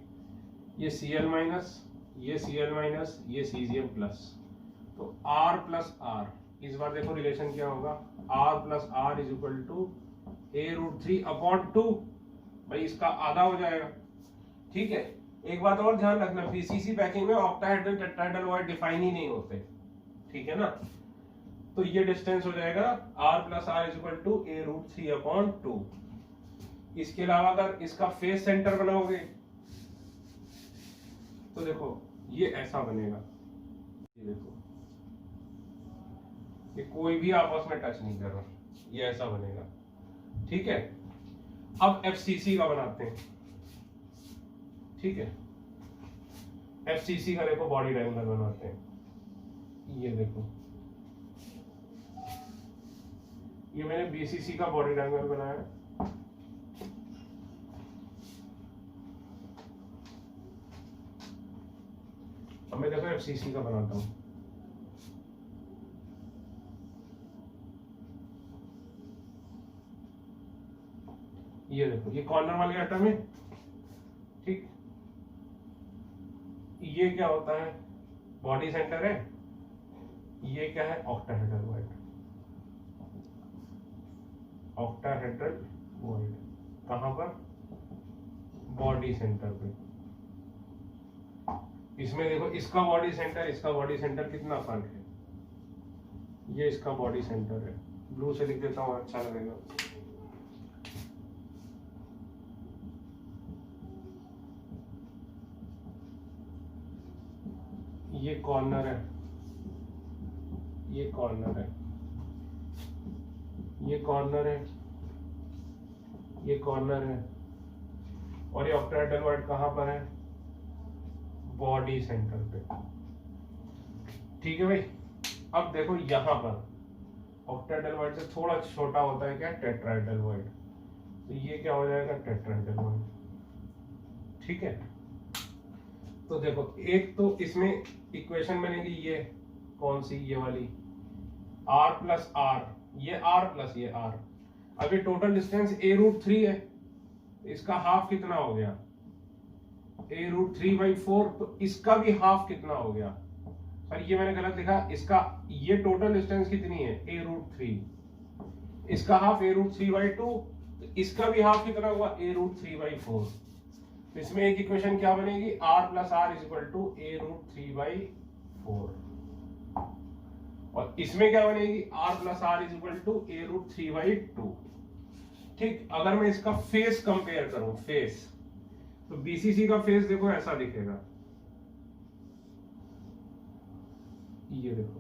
ये Cl माइनस, ये Cl माइनस, ये Cgm प्लस, तो R प्लस R, इस बार देखो रिलेशन क्या होगा, R plus R is equal to a√3/2, भाई इसका आधा हो जाएगा। ठीक है, एक बात और ध्यान रखना, पीसीसी पैकिंग में ऑक्टाहेड्रल टेट्राहेड्रल वर्ड डिफाइन ही नहीं होते। ठीक है ना, तो ये डिस्टेंस हो जाएगा R plus R is equal to a√3/2। इसके अलावा अगर इसका फेस सेंटर बनाओगे तो देखो ये ऐसा बनेगा, ये देखो ये कोई भी आपस में टच नहीं कर रहा, ये ऐसा बनेगा। ठीक है, अब FCC का बनाते हैं। ठीक है, FCC का देखो बॉडी डायगोनल बनाते हैं। ये देखो ये मैंने BCC का बॉडी डायगोनल बनाया, अब मैं देखो FCC का बनाता हूं। ये देखो ये कॉर्नर वाली एटम है। ठीक, ये क्या होता है, बॉडी सेंटर है, ये क्या है, ऑक्टाहेड्रल वर्ड। ऑक्टाहेड्रल वर्ड कहां पर, बॉडी सेंटर पे। इसमें देखो इसका बॉडी सेंटर, इसका बॉडी सेंटर कितना फर्क है, ये इसका बॉडी सेंटर है, ब्लू से लिख देता हूं अच्छा लगेगा। ये कॉर्नर है, ये कॉर्नर है, ये कॉर्नर है, ये कॉर्नर है, और ये ऑक्टाहेड्रल वर्ड कहां पर है, बॉडी सेंटर पे। ठीक है भाई, अब देखो यहां पर ऑक्टाहेड्रल वर्ड से थोड़ा छोटा होता है क्या, टेट्राहेड्रल वर्ड, तो ये क्या हो जाएगा, टेट्राहेड्रल वर्ड। ठीक है, तो देखो एक तो इसमें इक्वेशन बनेगी, ये कौन सी, ये वाली R प्लस R, ये R प्लस ये R। अभी टोटल डिस्टेंस a√3 है, इसका हाफ कितना हो गया, a√3/4, तो इसका भी हाफ कितना हो गया, सर ये मैंने गलत लिखा, इसका ये टोटल डिस्टेंस कितनी है a√3, इसका हाफ a√3/2, इसका भी हाफ कितना हुआ a√3/4। तो इसमें एक इक्वेशन क्या बनेगी, r + r = a√3/4, और इसमें क्या बनेगी r + r = a√3/2। ठीक, अगर मैं इसका फेस कंपेयर करूं, फेस, तो बीसीसी का फेस देखो ऐसा दिखेगा, ये देखो,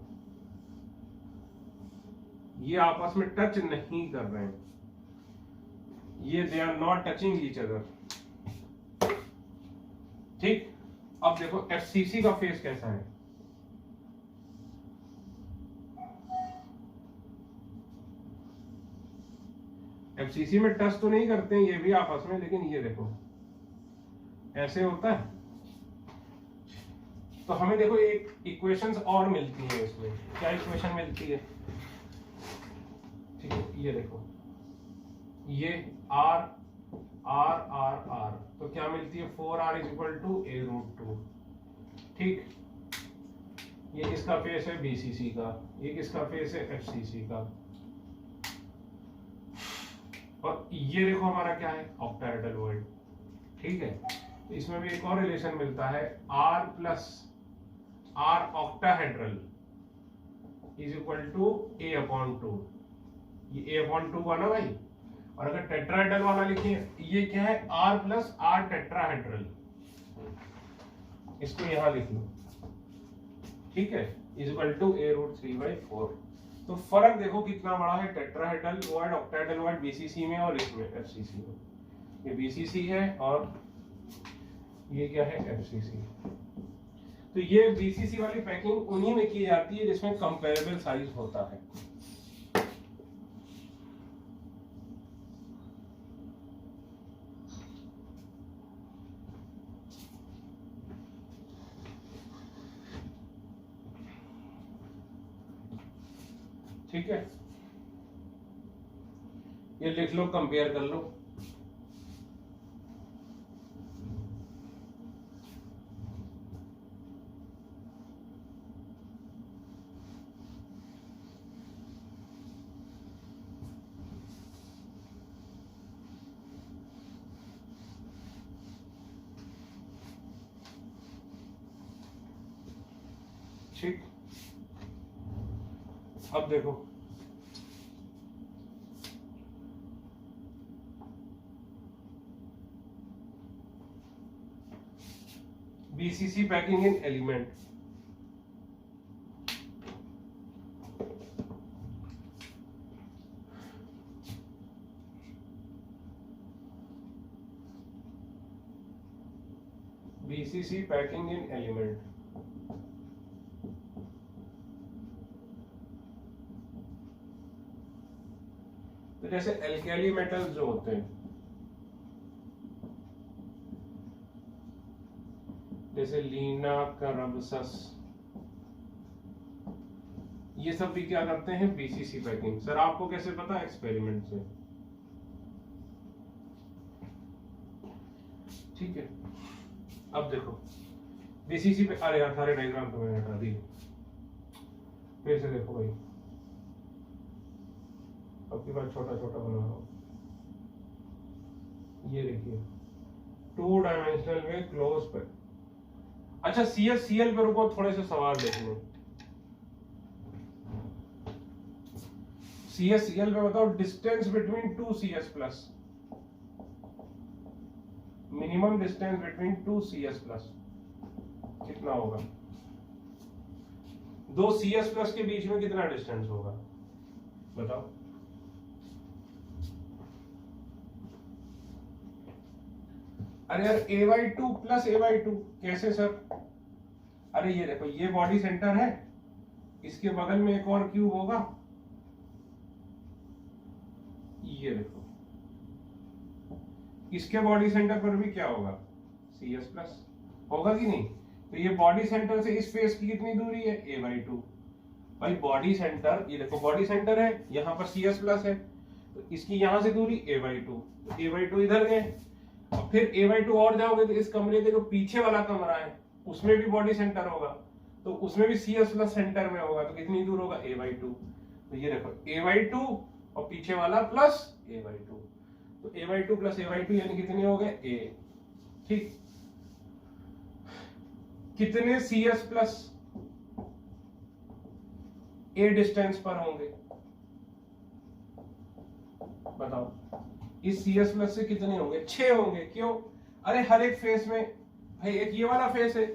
ये आपस में टच नहीं कर रहे हैं, ये they are not touching each other. ठीक, अब देखो एफसीसी का फेस कैसा है, एफसीसी में टच तो नहीं करते हैं ये भी आपस में, लेकिन ये देखो ऐसे होता है। तो हमें देखो एक इक्वेशंस और मिलती है इसमें, क्या इक्वेशन मिलती है, ठीक है, ये देखो, ये r r r r, तो क्या मिलती है 4r = a√2। ठीक, ये किसका फेस है बीसीसी का, ये किसका फेस है एफसीसी का, और ये देखो हमारा क्या है ऑक्टाहेड्रल वर्ड। ठीक है, तो इसमें भी एक और रिलेशन मिलता है, r + r octahedral = a/2, ये a/2 हुआ ना भाई। और अगर टेट्राहेड्रल वाला लिखिए, ये क्या है r + r टेट्राहेड्रल, इसको यहां लिख लो, ठीक है, = a√3/4। तो फर्क देखो कितना बड़ा है tetrahedral word, octahedral word BCC में और इसमें एफसीसी में। ये बीसीसी है और ये क्या है एफसीसी। तो ये बीसीसी वाली पैकिंग उन्हीं में की जाती है जिसमें कंपेरेबल साइज होता है। ठीक है, ये लिख लो, कंपेयर कर लो। ठीक, अब देखो BCC packing in element, BCC packing in element. तो जैसे एल्केली मेटल्स जो होते हैं, जैसे लीना, करबसस, ये सब भी क्या करते हैं बीसीसी पैकिंग। सर आपको कैसे पता, एक्सपेरिमेंट से। ठीक है, अब देखो बीसीसी पे, अरे यार सारे डायग्राम तो मैंने हटा दिए, फिर से देखो भाई, अब की बार छोटा छोटा बना रहा हूं। ये देखिए 2 डायमेंशनल में क्लोज पे। अच्छा CL पे रुको, थोड़े से सवाल देख लो। CL पे बताओ, distance between 2 CS+, minimum distance between 2 CS+ कितना होगा? 2 CS+ के बीच में कितना डिस्टेंस होगा बताओ? अरे यार a/2 + a/2 कैसे सर? अरे ये देखो, ये बॉडी सेंटर है, इसके बगल में एक और क्यूब होगा, ये देखो, इसके बॉडी सेंटर पर भी क्या होगा CS+ होगा कि नहीं? तो ये बॉडी सेंटर से इस फेस की कितनी दूरी है a/2। भाई बॉडी सेंटर, ये देखो बॉडी सेंटर है, यहाँ पर CS+ है, तो इसकी यहां से दूरी a/2, तो a/2 इधर गए, और फिर a/2 और जाओगे तो इस कमरे के जो पीछे वाला कमरा है उसमें भी बॉडी सेंटर होगा, तो उसमें भी सी एस प्लस सेंटर में होगा, तो कितनी दूर होगा a/2। तो ये देखो a/2 और पीछे वाला प्लस a/2, तो a/2 प्लस a/2 यानी कितने हो गए a। ठीक, कितने C S plus a distance पर होंगे बताओ, इस सी एस प्लस से कितने होंगे, 6 होंगे। क्यों, अरे हर एक फेस में भाई, एक ये वाला फेस है,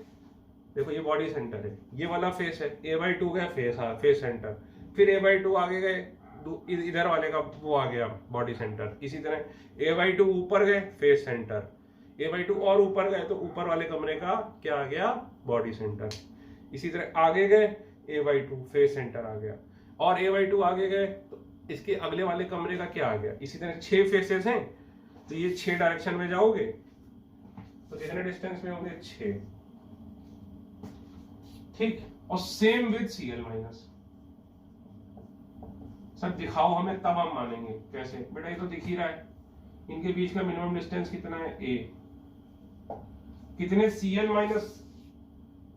देखो ये बॉडी सेंटर है, ये वाला फेस है, a/2 गया फेस, हाँ फेस सेंटर, फिर a/2 आगे गए, इधर वाले का वो आ गया बॉडी सेंटर। इसी तरह a/2 ऊपर गए फेस सेंटर, a/2 और ऊपर गए तो ऊपर वाले कमरे का क्या आ गया, बॉडी सेंटर। इसी तरह आगे गए a/2 फेस सेंटर आ गया, और a/2 आगे गए तो इसके अगले वाले कमरे का क्या आ गया। इसी तरह 6 फेसेस हैं, तो ये 6 डायरेक्शन में जाओगे तो कितने डिस्टेंस में होंगे, 6। ठीक, और same with Cl minus. Sir दिखाओ हमें, तब हम मानेंगे। कैसे बेटा, ये तो दिख ही रहा है, इनके बीच का मिनिमम डिस्टेंस कितना है a। कितने Cl माइनस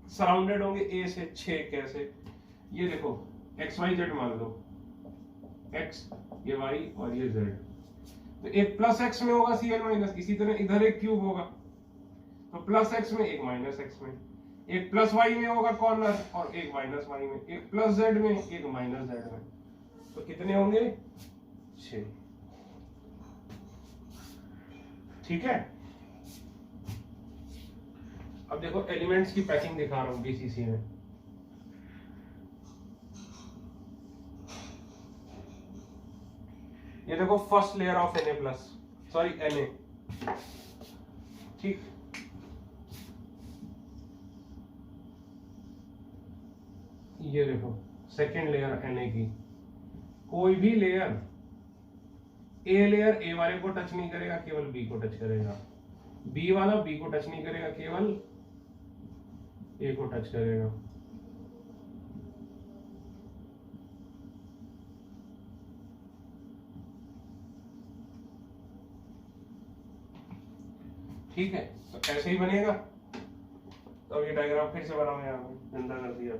सराउंडेड होंगे a से, 6। कैसे, ये देखो xyz मान लो, x ये y और ये z, तो एक प्लस x में होगा Cl माइनस, इसी तरह इधर एक क्यूब होगा, तो प्लस x में एक माइनस x में, एक प्लस y में होगा कॉर्नर और एक माइनस y में, एक प्लस z में एक माइनस z में, तो कितने होंगे, 6। ठीक है, अब देखो एलिमेंट्स की पैकिंग दिखा रहा हूं बीसीसी में। ये देखो first layer of Na plus, sorry Na। ठीक, ये देखो सेकेंड लेयर Na की, कोई भी लेयर A वाले को टच नहीं करेगा, केवल B को टच करेगा, B वाला B को टच नहीं करेगा, केवल A को टच करेगा। ठीक है, तो ऐसे ही बनेगा। तो अब ये डायग्राम फिर से बनाओ, यहाँ पे गंदा कर दिया।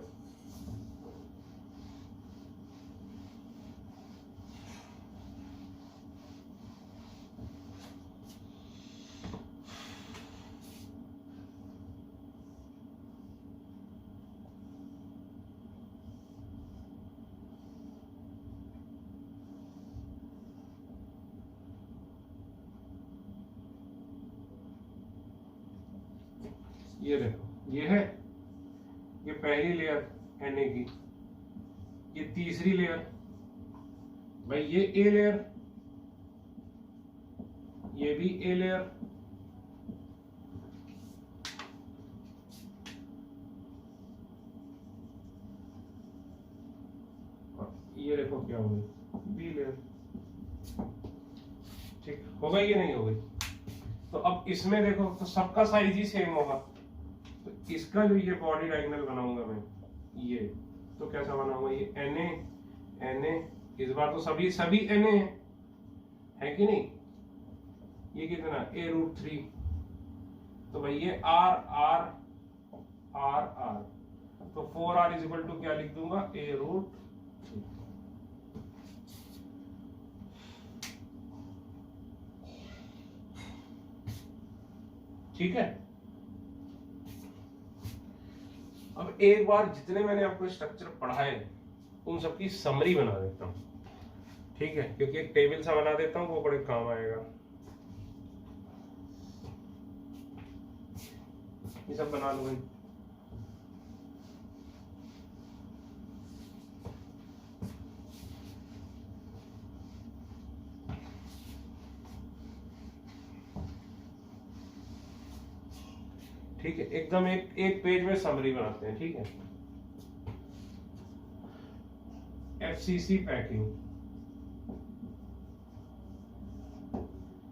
ये देखो, ये है, ये पहली लेयर Na की, ये तीसरी लेयर, भाई ये A लेयर, ये भी A लेयर, ये देखो क्या हो गई, B लेयर। ठीक, हो गई ये नहीं हो गई। तो अब इसमें देखो, तो सबका साइज ही सेम होगा, तो इसका जो ये बॉडी डायगोनल बनाऊंगा मैं, ये तो कैसा बनाऊंगा, ये Na इस बार तो सभी Na है कि नहीं, ये कितना a√3, तो भाई ये r तो 4r इक्वल टू क्या लिख दूंगा, a√3। ठीक है, अब एक बार जितने मैंने आपको स्ट्रक्चर पढ़ाए उन सबकी समरी बना देता हूं। ठीक है, क्योंकि एक टेबल सा बना देता हूं, वो बड़े काम आएगा। ये सब बना लो भाई। ठीक है, एकदम एक पेज में समरी बनाते हैं। ठीक है, FCC पैकिंग,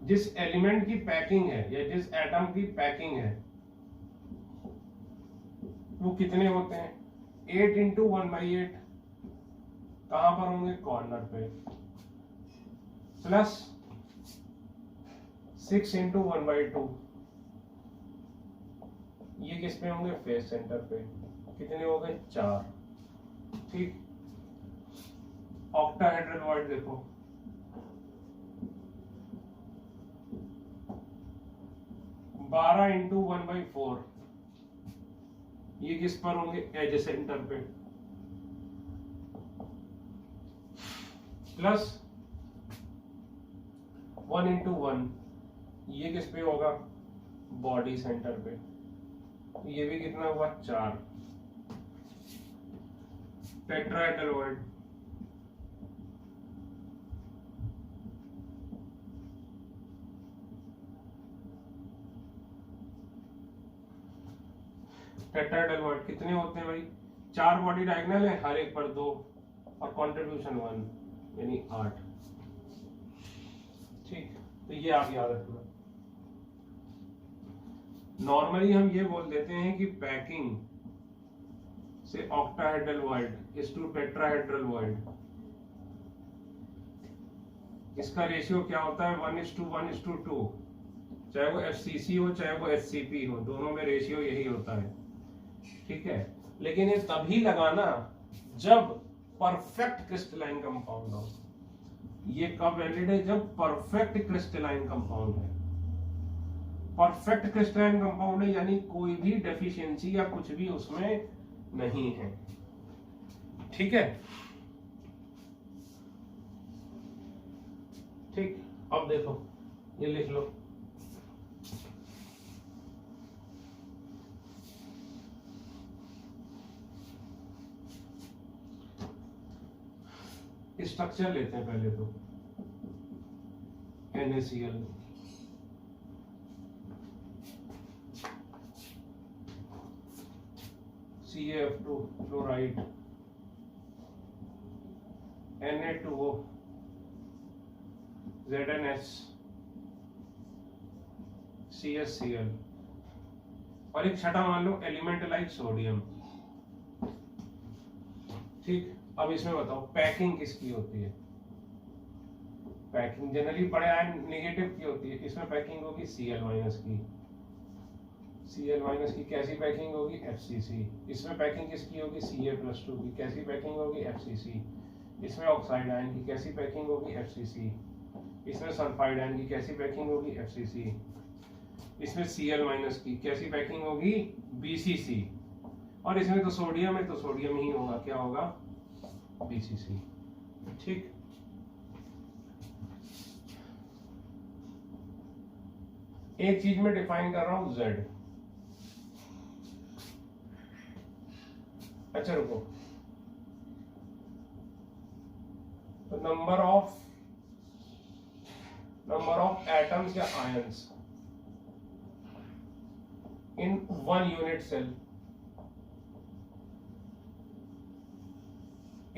जिस एलिमेंट की पैकिंग है या जिस एटम की पैकिंग है वो कितने होते हैं, 8 × 1/8 कहां पर होंगे, कॉर्नर पे, प्लस 6 × 1/2 ये किस पे होंगे, फेस सेंटर पे। कितने हो गए 4। ठीक, ऑक्टाहेड्रल वॉइड देखो 12 इंटू 1/4, ये किस पर होंगे एडजेसेंटर पे, प्लस 1 इंटू 1, ये किस पे होगा बॉडी सेंटर पे, ये भी कितना हुआ 4। टेट्राहेड्रल वॉइड टेट्राहेड्रल वॉइड कितने होते हैं भाई, 4 बॉडी डायगोनल है, हर एक पर 2 और कंट्रीब्यूशन 1 यानी 8। ठीक, तो ये आप याद रखना। नॉर्मली हम ये बोल देते हैं कि पैकिंग से octahedral void is to tetrahedral void, इसका रेशियो क्या होता है 1:1:2, चाहे वो FCC हो चाहे वो SCP हो, दोनों में रेशियो यही होता है। ठीक है, लेकिन ये तभी लगाना जब परफेक्ट क्रिस्टलाइन कंपाउंड हो। ये कब वैलिड है, जब परफेक्ट क्रिस्टलाइन कंपाउंड है। परफेक्ट क्रिस्टलाइन कंपाउंड है यानी कोई भी डेफिशिएंसी या कुछ भी उसमें नहीं है। ठीक है, ठीक, अब देखो ये लिख लो, स्ट्रक्चर लेते हैं पहले तो NaCl, CaF2 fluoride, Na2O, ZnS, CaCl, और एक छठा मान लो एलिमेंट लाइक सोडियम। ठीक, अब इसमें बताओ पैकिंग किसकी होती है। पैकिंग जनरली बड़े आयन नेगेटिव की होती है, इसमें पैकिंग होगी Cl- की। Cl- की कैसी पैकिंग होगी FCC। इसमें पैकिंग किसकी होगी Ca+2 की, कैसी पैकिंग होगी FCC। इसमें ऑक्साइड आयन की कैसी पैकिंग होगी FCC। इसमें सल्फाइड आयन की कैसी पैकिंग होगी FCC। इसमें Cl- की कैसी पैकिंग होगी BCC। और इसमें तो सोडियम है तो सोडियम ही होगा, क्या होगा BCC। ठीक, एक चीज में डिफाइन कर रहा हूं Z। अच्छा रुको, तो नंबर ऑफ एटम्स या आयंस इन 1 यूनिट सेल,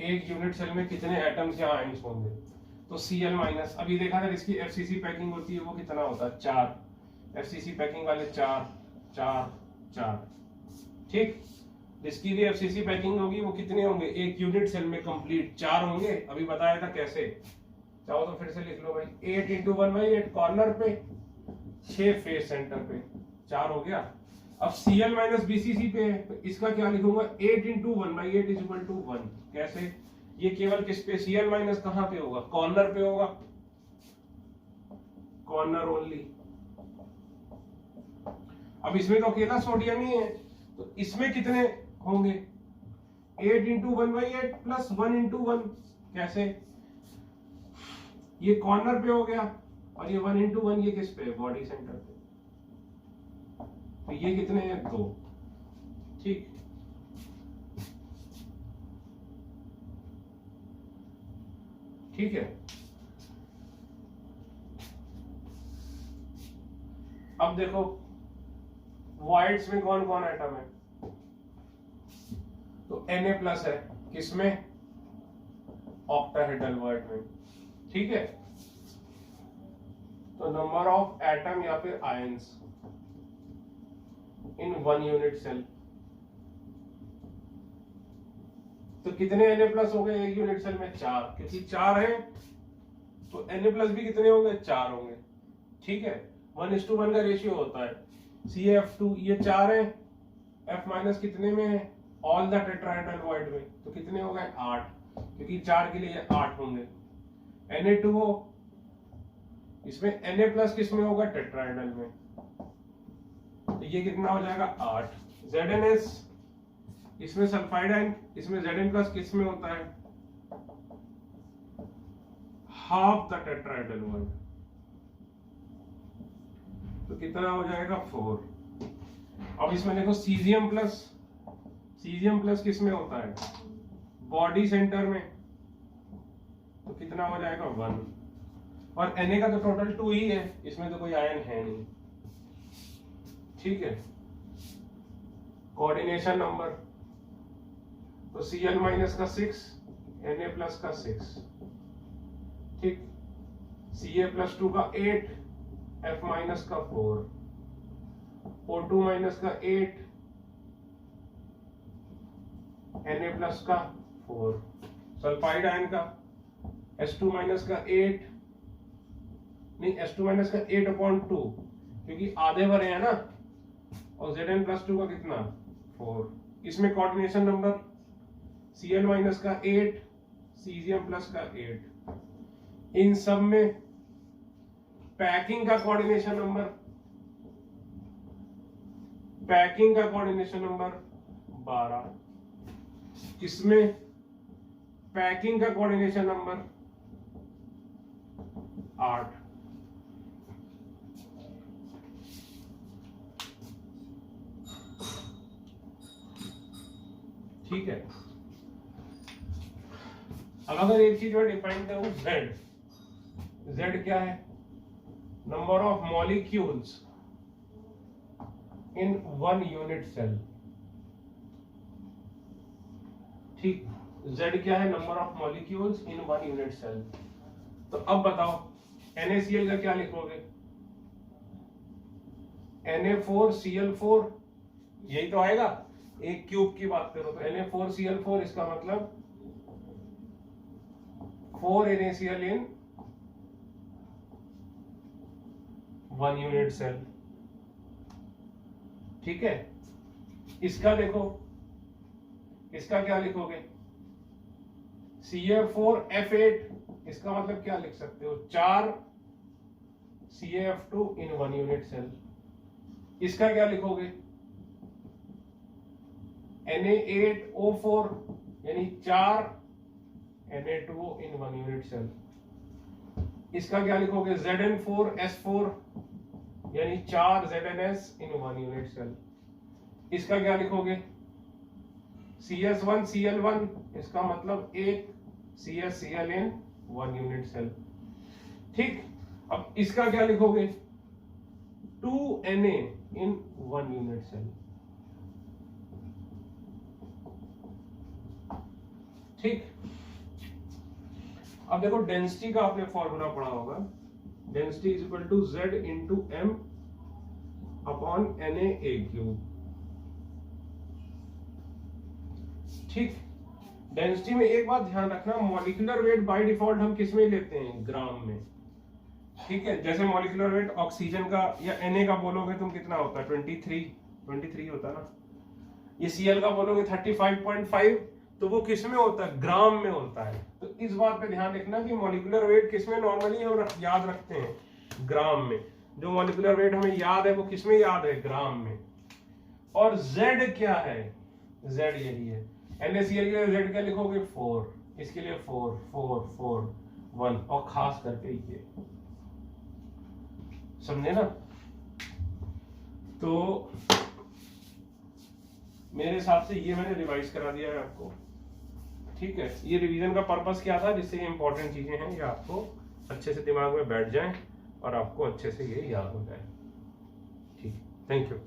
एक यूनिट सेल में कितने एटम्स या आयंस होंगे, तो Cl-, अभी देखा था इसकी FCC पैकिंग होती है वो कितना होता है 4, FCC पैकिंग वाले 4 4 4। ठीक, जिसकी भी FCC पैकिंग होगी वो कितने होंगे एक यूनिट सेल में कंप्लीट 4 होंगे। अभी बताया था कैसे, चाहो तो फिर से लिख लो भाई, 8 × 1/8 कॉर्नर पे, 6 फेस सेंटर पे, 4 हो गया। अब Cl- BCC पे है तो इसका क्या लिखूंगा 8 × 1/8 = 1। कैसे, ये केवल किस पे Cl- कहां पे होगा कॉर्नर पे होगा, कॉर्नर ओनली। अब इसमें तो अकेला सोडियम ही है तो इसमें कितने होंगे 8 × 1/8 + 1 × 1। कैसे, ये कॉर्नर पे हो गया और ये 1 × 1 ये किस पे बॉडी सेंटर पे, तो ये कितने हैं 2। ठीक, ठीक है। अब देखो वॉइड्स में कौन कौन एटम है, तो Na+ है किसमें ऑक्टाहेड्रल वॉइड में। ठीक है, तो नंबर ऑफ एटम या फिर आयंस इन 1 यूनिट सेल, तो कितने Na+ हो गए एक यूनिट सेल में 4, क्योंकि 4 है तो Na+ भी कितने होंगे 4 होंगे। ठीक है, 1:1 का रेशियो होता है। CF2 ये 4 है, F- कितने में है ऑल द टेट्राहेड्रल वॉइड में, तो कितने हो गए 8, क्योंकि 4 के लिए ये 8 होंगे। Na2O, इसमें Na प्लस किस में होगा टेट्राहेड्रल में, तो ये कितना हो जाएगा 8। ZnS, इसमें सल्फाइड आयन, इसमें Zn प्लस किस में होता है हाफ द टेट्राहेड्रल वॉइड, तो कितना हो जाएगा 4। अब इसमें देखो सीजियम प्लस किस में होता है बॉडी सेंटर में, तो कितना हो जाएगा 1, और Na का तो टोटल 2 ही है, इसमें तो कोई आयन है नहीं, ठीक है। कोऑर्डिनेशन नंबर, तो Cl माइनस का 6, Na प्लस का 6, ठीक, Ca प्लस 2 का 8, F माइनस का 4, O2 माइनस का 8, Na प्लस का 4, सल्फाइड आयन का S2 माइनस का 8, नहीं S2 माइनस का 8/2, क्योंकि आधे भरे हैं ना, और Zn प्लस 2 का कितना 4। इसमें कोऑर्डिनेशन नंबर Cl माइनस का 8, सीजियम प्लस का 8, इन सब में पैकिंग का कोऑर्डिनेशन नंबर 12, इसमें पैकिंग का कोऑर्डिनेशन नंबर 8। ठीक है। अब अगर एक चीज और डिफाइन करूं, Z क्या है, number of molecules in 1 unit cell, ठीक, Z क्या है, number of molecules in 1 unit cell. तो अब बताओ NaCl का क्या लिखोगे, Na4Cl4, यही तो आएगा, एक क्यूब की बात करो तो Na4Cl4, इसका मतलब 4 NaCl इन 1 यूनिट सेल, ठीक है। इसका देखो, इसका क्या लिखोगे CF4F8, इसका मतलब क्या लिख सकते हो 4 CF2 इन 1 यूनिट सेल। इसका क्या लिखोगे Na8O4, यानी 4 Na2O इन 1 यूनिट सेल। इसका क्या लिखोगे Zn4S4, यानी 4 ZnS इन 1 यूनिट सेल। इसका क्या लिखोगे CS1Cl1, इसका मतलब 1 CsCl इन 1 यूनिट सेल, ठीक। अब इसका क्या लिखोगे 2 Na इन 1 यूनिट सेल, ठीक। अब देखो डेंसिटी का आपने फॉर्मूला पढ़ा होगा, density is equal to Z into M upon Na⁴, ठीक। डेंसिटी में एक बात ध्यान रखना, मॉलिक्यूलर वेट बाय डिफॉल्ट हम किस में लेते हैं ग्राम में, ठीक है। जैसे मॉलिक्यूलर वेट ऑक्सीजन का या Na का बोलोगे तुम कितना होता है 23 होता ना, ये Cl का बोलोगे 35.5, तो वो किस में होता है ग्राम में होता है। तो इस बात पे ध्यान रखना कि मॉलिक्यूलर वेट किस में नॉर्मली हम याद रखते हैं ग्राम में, जो मॉलिक्यूलर वेट हमें याद है वो किस में याद है ग्राम में। और Z क्या है, Z यही है, NaCl के लिए Z क्या लिखोगे 4, इसके लिए 4 4 4 1, और खास करके ये, समझे ना। तो मेरे हिसाब से ये मैंने रिवाइज करा दिया है आपको, ठीक है। ये रिवीजन का पर्पस क्या था, जिससे ये इंपॉर्टेंट चीजें हैं ये आपको अच्छे से दिमाग में बैठ जाएं और आपको अच्छे से ये याद हो जाए, ठीक। Thank you.